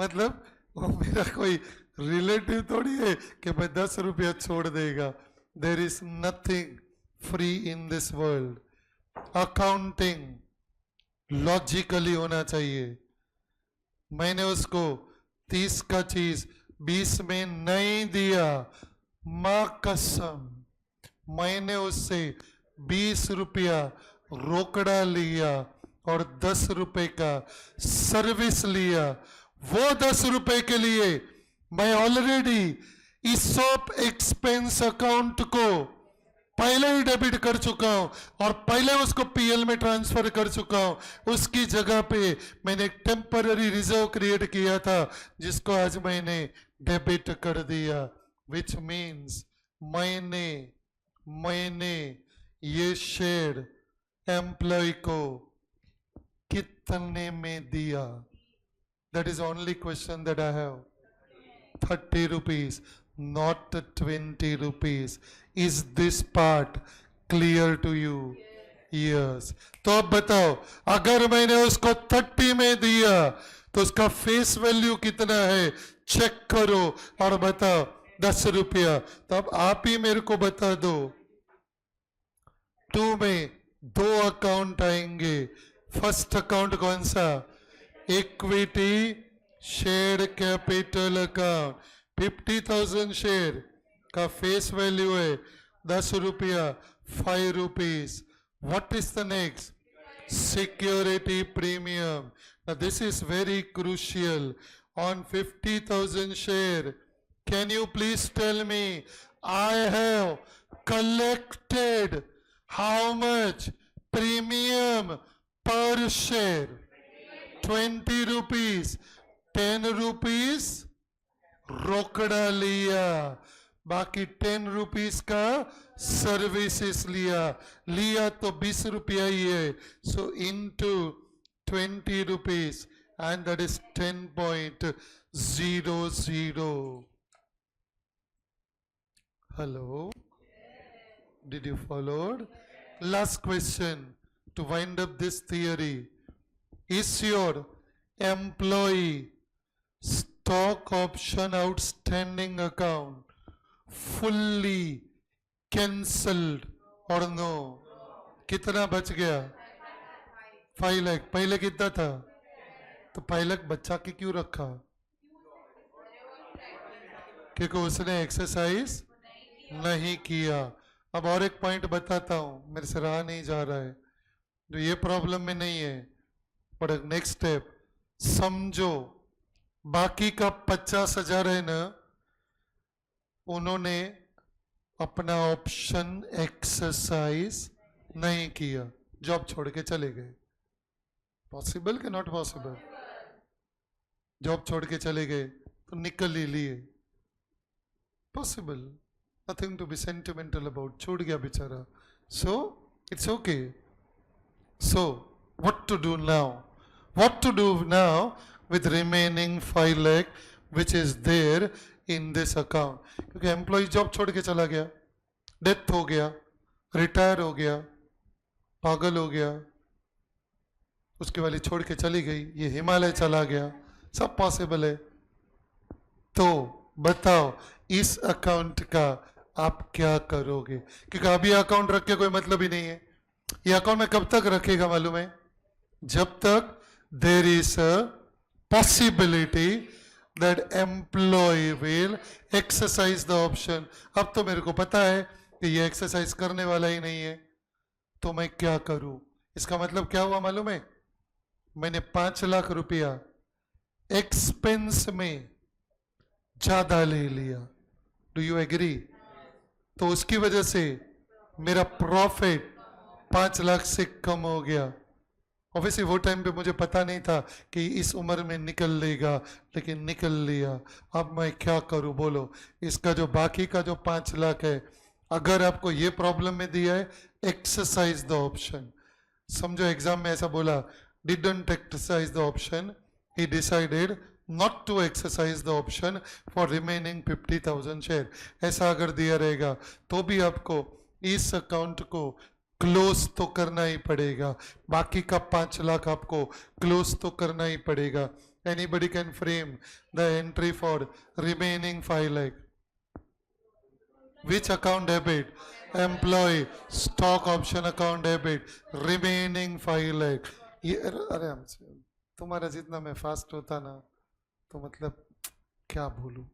मतलब वो मेरा कोई रिलेटिव थोड़ी है कि मैं 10 रुपया छोड़ देगा। There is nothing free in this world. Accounting logically होना चाहिए। मैंने उसको 30 का चीज 20 में नहीं दिया, मां कसम। मैंने उससे 20 रुपया रोकड़ा लिया और 10 रुपए का सर्विस लिया। वो 10 रुपए के लिए मैं ऑलरेडी ईसॉप एक्सपेंस अकाउंट को पहले ही डेबिट कर चुका हूं और पहले उसको पीएल में ट्रांसफर कर चुका हूं। उसकी जगह पे मैंने एक टेम्पररी रिजर्व क्रिएट किया था जिसको आज मैंने डेबिट कर दिया। विच मीन्स मैंने ये शेयर एम्प्लॉय को कितने में दिया? That is only question that I have. 30 rupees, not 20 rupees. Is this part clear to you? Yes. तो अब बताओ, अगर मैंने उसको 30 में दिया तो उसका फेस वैल्यू कितना है? चेक करो और बताओ। 10 रुपया। तो अब आप ही मेरे को बता दो। 2 में 2 अकाउंट आएंगे। फर्स्ट अकाउंट कौन सा? Equity share capital account. 50,000 share का फेस वैल्यू है 10 रुपया, 5 rupees. What is the next? Security premium. Now this is very crucial. On 50,000 share, can you please tell me I have collected how much premium per share? 20 rupees. 10 rupees रोकड़ा लिया, बाकी 10 rupees का services लिया तो 20 रुपया ही है। सो into 20 rupees and that is 10.00. Hello, did you follow? Last question to wind up this theory. Is your employee stock option outstanding account fully cancelled or no? कितना बच गया? 5 लाख। पहले कितना था? तो 5 लाख बच्चा के क्यों रखा? क्योंकि उसने एक्सरसाइज नहीं किया। अब और एक पॉइंट बताता हूं, मेरे से रहा नहीं जा रहा है, जो ये प्रॉब्लम में नहीं है, पर नेक्स्ट स्टेप समझो। बाकी का 50,000 है ना, उन्होंने अपना ऑप्शन एक्सरसाइज नहीं किया, जॉब छोड़ के चले गए। पॉसिबल कि नॉट पॉसिबल? जॉब छोड़ के चले गए तो निकल ही लिए। Possible, nothing to be sentimental about. छोड़ गया बेचारा, so it's okay. So what to do now? What to do now with remaining 5 lakh which is there in this account? क्योंकि एम्प्लॉय जॉब छोड़ के चला गया, डेथ हो गया, रिटायर हो गया, पागल हो गया, उसके वाली छोड़ के चली गई, ये हिमालय चला गया, सब पॉसिबल है। तो बताओ इस अकाउंट का आप क्या करोगे? क्योंकि अभी अकाउंट रख के कोई मतलब ही नहीं है। ये अकाउंट में कब तक रखेगा मालूम है? जब तक there is a possibility that employee will exercise the option. अब तो मेरे को पता है कि ये एक्सरसाइज करने वाला ही नहीं है, तो मैं क्या करूं? इसका मतलब क्या हुआ मालूम है? मैंने 5 लाख रुपया एक्सपेंस में ज्यादा ले लिया। Do you agree? तो उसकी वजह से मेरा प्रॉफिट 5 लाख से कम हो गया। ऑब्वियसली वो टाइम पे मुझे पता नहीं था कि इस उम्र में निकल लेगा, लेकिन निकल लिया। अब मैं क्या करूं बोलो? इसका जो बाकी का जो 5 लाख है, अगर आपको ये प्रॉब्लम में दिया है, एक्सरसाइज द ऑप्शन। समझो एग्जाम में ऐसा बोला, didn't exercise the option, he decided not to exercise the option for remaining 50,000 share. ऐसा अगर दिया रहेगा तो भी आपको इस अकाउंट को क्लोज तो करना ही पड़ेगा, बाकी का 5 लाख आपको क्लोज तो करना ही पड़ेगा। Anybody can frame the entry for remaining 5 lakh. Which account debit? Employee stock option account debit, remaining 5 lakh। ये अरे हमसे तुम्हारा जितना मैं फास्ट होता ना, तो मतलब क्या बोलूं,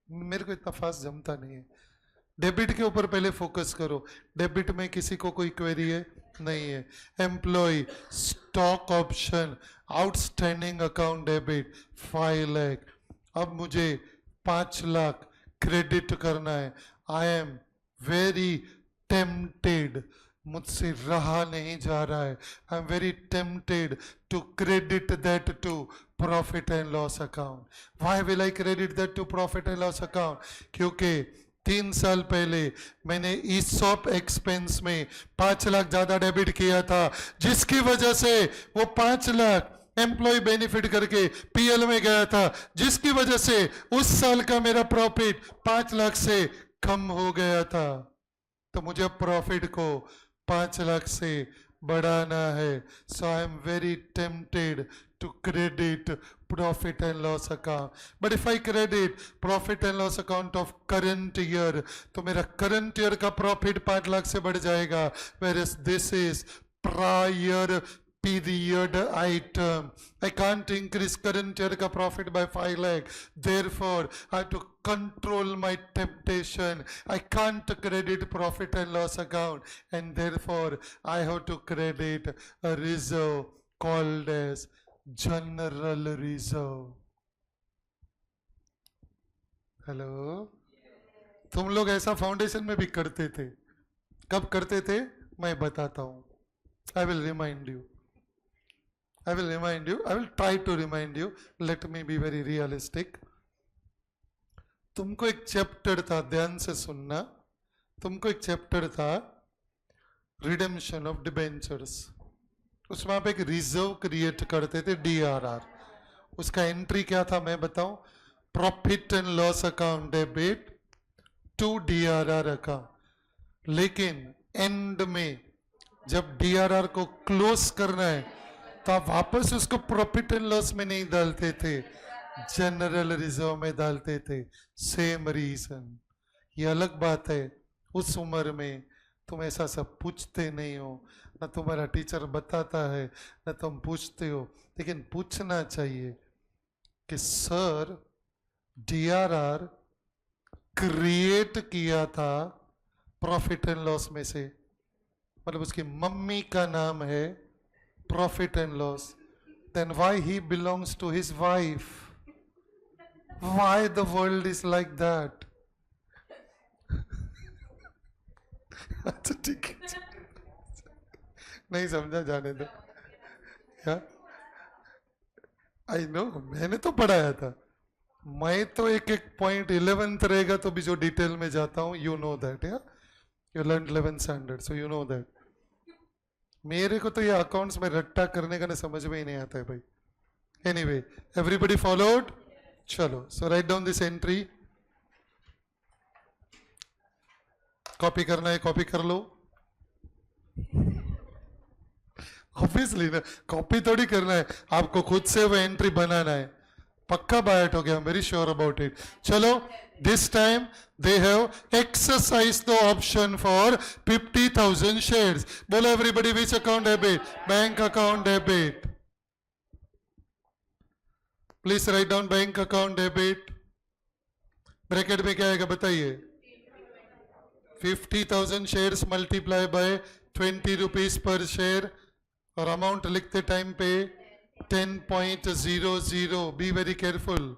मेरे को इतना फास्ट जमता नहीं है। डेबिट के ऊपर पहले फोकस करो। डेबिट में किसी को कोई क्वेरी है? नहीं है। Employee stock option outstanding account debit 5 lakh. अब मुझे 5 लाख क्रेडिट करना है। आई एम वेरी टेम्पटेड, मुझसे रहा नहीं जा रहा है। I am very tempted to credit that to profit and loss account. Why will I credit that to profit and loss account? क्योंकि 3 साल पहले मैंने ईसॉप एक्सपेंस में 5 लाख ज्यादा डेबिट किया था, जिसकी वजह से वो 5 लाख एम्प्लॉय बेनिफिट करके पीएल में गया था, जिसकी वजह से उस साल का मेरा प्रॉफिट 5 लाख से कम हो गया था। तो मुझे प्रॉफिट को 5 लाख से बढ़ाना है। So I am very tempted to credit profit and loss account. But if I credit profit and loss account of current year, तो मेरा current year का profit 5 लाख से बढ़ जाएगा, whereas this is prior period item. I can't increase current year का profit by 5 lakh. Therefore, I have to control my temptation. I can't credit profit and loss account, and therefore I have to credit a reserve called as general reserve. Hello, तुम लोग ऐसा foundation में भी करते थे? कब करते थे मैं बताता हूं। I will remind you, I will remind you, I will try to remind you. Let me be very realistic. तुमको एक चैप्टर था, ध्यान से सुनना, तुमको एक चैप्टर था रिडेम्पशन ऑफ डिबेंचर्स। उसमें आप एक रिजर्व क्रिएट करते थे, डीआरआर। उसका एंट्री क्या था मैं बताऊं? Profit and loss account debit to DRR account. लेकिन एंड में जब डीआरआर को क्लोज करना है तो आप वापस उसको प्रॉफिट एंड लॉस में नहीं डालते थे, जनरल रिजर्व में डालते थे। Same reason. ये अलग बात है, उस उम्र में तुम ऐसा सब पूछते नहीं हो, ना तुम्हारा टीचर बताता है, ना तुम पूछते हो। लेकिन पूछना चाहिए कि सर डीआरआर क्रिएट किया था प्रॉफिट एंड लॉस में से, मतलब उसकी मम्मी का नाम है profit and loss, then why he belongs to his wife? Why the world is like that? अच्छा ठीक है, नहीं समझा, जाने दो। क्या? आई नो, मैंने तो पढ़ाया था। मैं तो एक एक पॉइंट 11th रहेगा तो भी जो डिटेल में जाता हूँ, यू नो दैट। या you learn 11th standard, so you know that. मेरे को तो ये अकाउंट्स में रट्टा करने का ना समझ में ही नहीं आता है भाई। Anyway, everybody followed? चलो, so write down this entry. Copy करना है कॉपी कर लो। ऑब्वियसली ना, कॉपी थोड़ी करना है, आपको खुद से वो एंट्री बनाना है। पक्का बायट हो गया, वेरी श्योर अबाउट इट। चलो, this time they have exercise the option for 50,000 shares. बोलो everybody, which account debit? Bank account debit. Please write down bank account debit. Bracket में क्या आएगा बताइए? 50,000 shares multiply by 20 rupees per share, और amount लिखते time पे 10.00। Be very careful,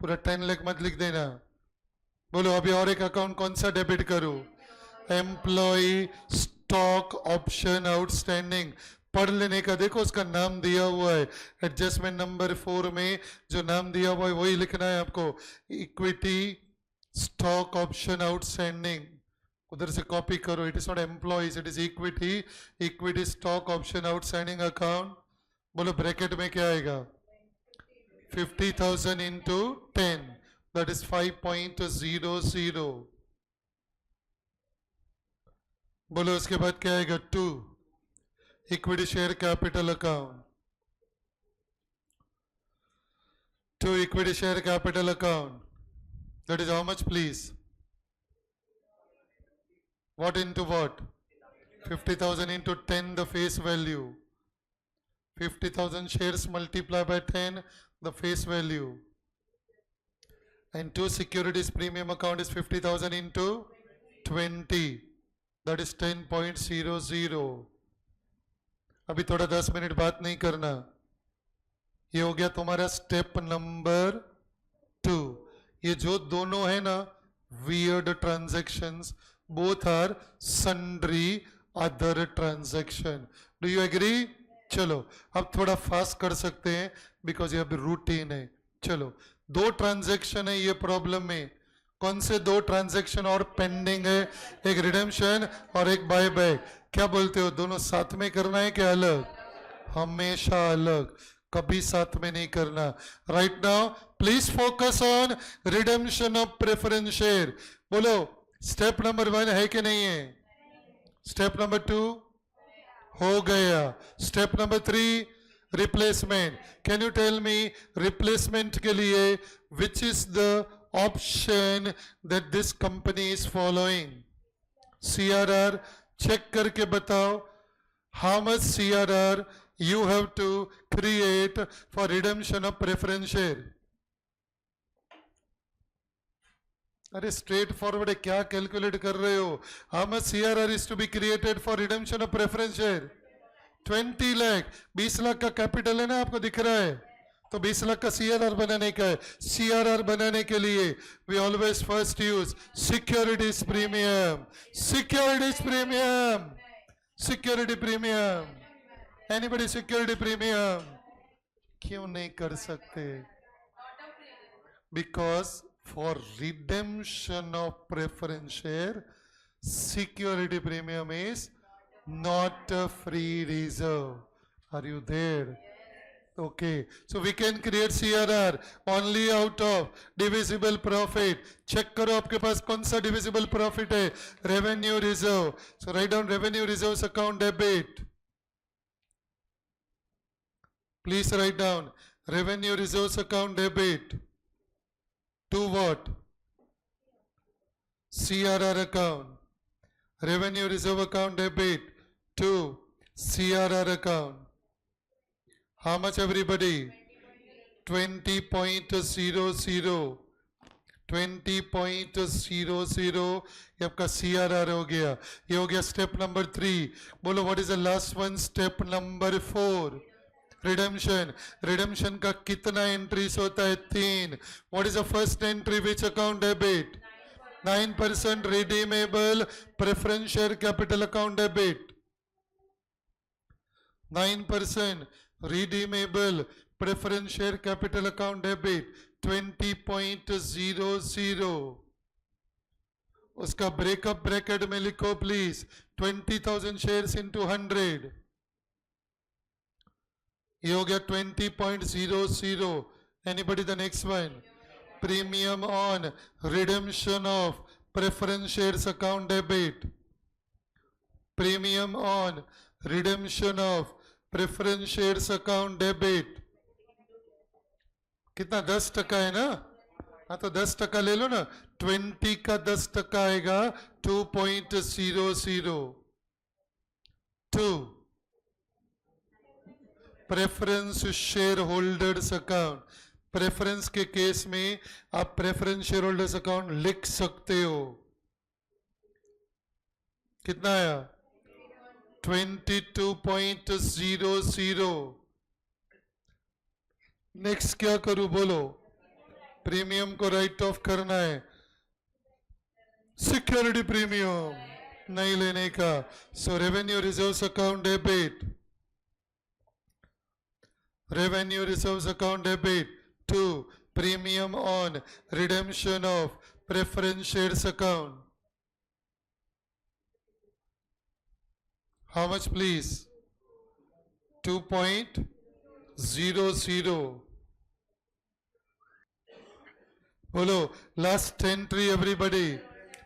पूरा 10 लाख मत लिख देना। बोलो अभी और एक अकाउंट कौन सा डेबिट करूं? एम्प्लॉय स्टॉक ऑप्शन आउटस्टैंडिंग पढ़ लेने का, देखो उसका नाम दिया हुआ है एडजस्टमेंट नंबर 4 में, जो नाम दिया हुआ है वही लिखना है आपको, इक्विटी स्टॉक ऑप्शन आउटस्टैंडिंग, उधर से कॉपी करो, it is not employees, it is equity, equity stock option outstanding account. बोलो ब्रैकेट में क्या आएगा, 50,000 इंटू 10, दैट इज 5.00। बोलो उसके बाद क्या आएगा, 2 equity share capital account, 2 equity share capital account, that is how much please, what into what, 50,000 into 10 the face value, 50,000 shares multiplied by 10 the face value, and 2 securities premium account is 50,000 into 20, that is 10.00। अभी थोड़ा 10 minute बात नहीं करना, ये हो गया तुम्हारा step number 2। ये जो दोनों है ना weird transactions, both are sundry other transaction, do you agree? चलो अब थोड़ा फास्ट कर सकते हैं बिकॉज ये अभी रूटीन है। चलो 2 ट्रांजैक्शन है ये प्रॉब्लम में, कौन से 2 ट्रांजैक्शन और पेंडिंग है, एक रिडेम्पशन और एक बाय बैक। क्या बोलते हो, दोनों साथ में करना है क्या अलग? हमेशा अलग, कभी साथ में नहीं करना। Right now please focus on redemption of preference share. बोलो स्टेप नंबर 1 है कि नहीं है? स्टेप नंबर 2 हो गया। Step number 3 replacement. Can you tell me replacement के लिए which is the option that this company is following? CRR check करके बताओ, how much CRR you have to create for redemption of preference share? अरे straight forward है, क्या calculate कर रहे हो? How much CRR is to be created for redemption of preference share? 20 lakh. 20 lakh का capital है ना, आपको दिख रहा है, तो 20 लाख का CRR बनाने का है। CRR बनाने के लिए we always first use securities premium, securities premium, security premium, anybody security premium? क्यों नहीं कर सकते? Because for redemption of preference share, security premium is not a free reserve. Are you there? Okay, so we can create CRR only out of divisible profit. Check करो आपके पास कौन सा divisible profit है, revenue reserve. So write down revenue reserves account debit. Please write down revenue reserves account debit to what? CRR account. Revenue reserve account debit to CRR account. How much everybody? 20.00, 20.00। ये आपका CRR हो गया। ये हो गया step number 3। बोलो what is the last one? Step number 4 redemption. Redemption का कितना एंट्रीज होता है? 3। What is the first entry which account debit? 9% redeemable preference share capital account debit, 9% redeemable preference share capital account debit 20.00। उसका breakup bracket में लिखो please, 20,000 shares into 100, ये हो गया 20.00। Anybody the next one? Premium on redemption of preference shares account debit, premium on redemption of preference shares account debit कितना? 10% है ना? हाँ तो 10% ले लो ना, 20 का 10% आएगा 2.00। 2 preference share holders account. Preference के केस में आप प्रेफरेंस शेयर होल्डर्स अकाउंट लिख सकते हो। कितना आया? 22.00। नेक्स्ट क्या करूं बोलो? प्रीमियम को राइट ऑफ करना है, सिक्योरिटी प्रीमियम। नहीं लेने का. So revenue reserves account debit. Revenue reserves account debit. 2. Premium on redemption of preference shares account. How much please? 2.00. Bolo, last entry everybody.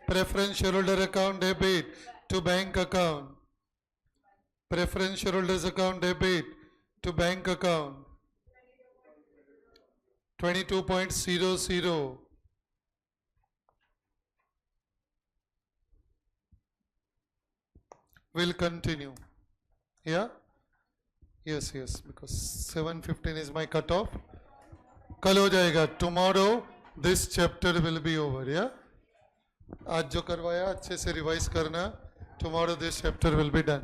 Preference shareholder account debit to bank account. Preference shareholders account debit to bank account. 22.00. We'll continue. Yeah? Yes, because 7:15 is my cutoff. कल हो जाएगा. Tomorrow this chapter will be over. Yeah? आज जो करवाया अच्छे से revise करना. Tomorrow this chapter will be done.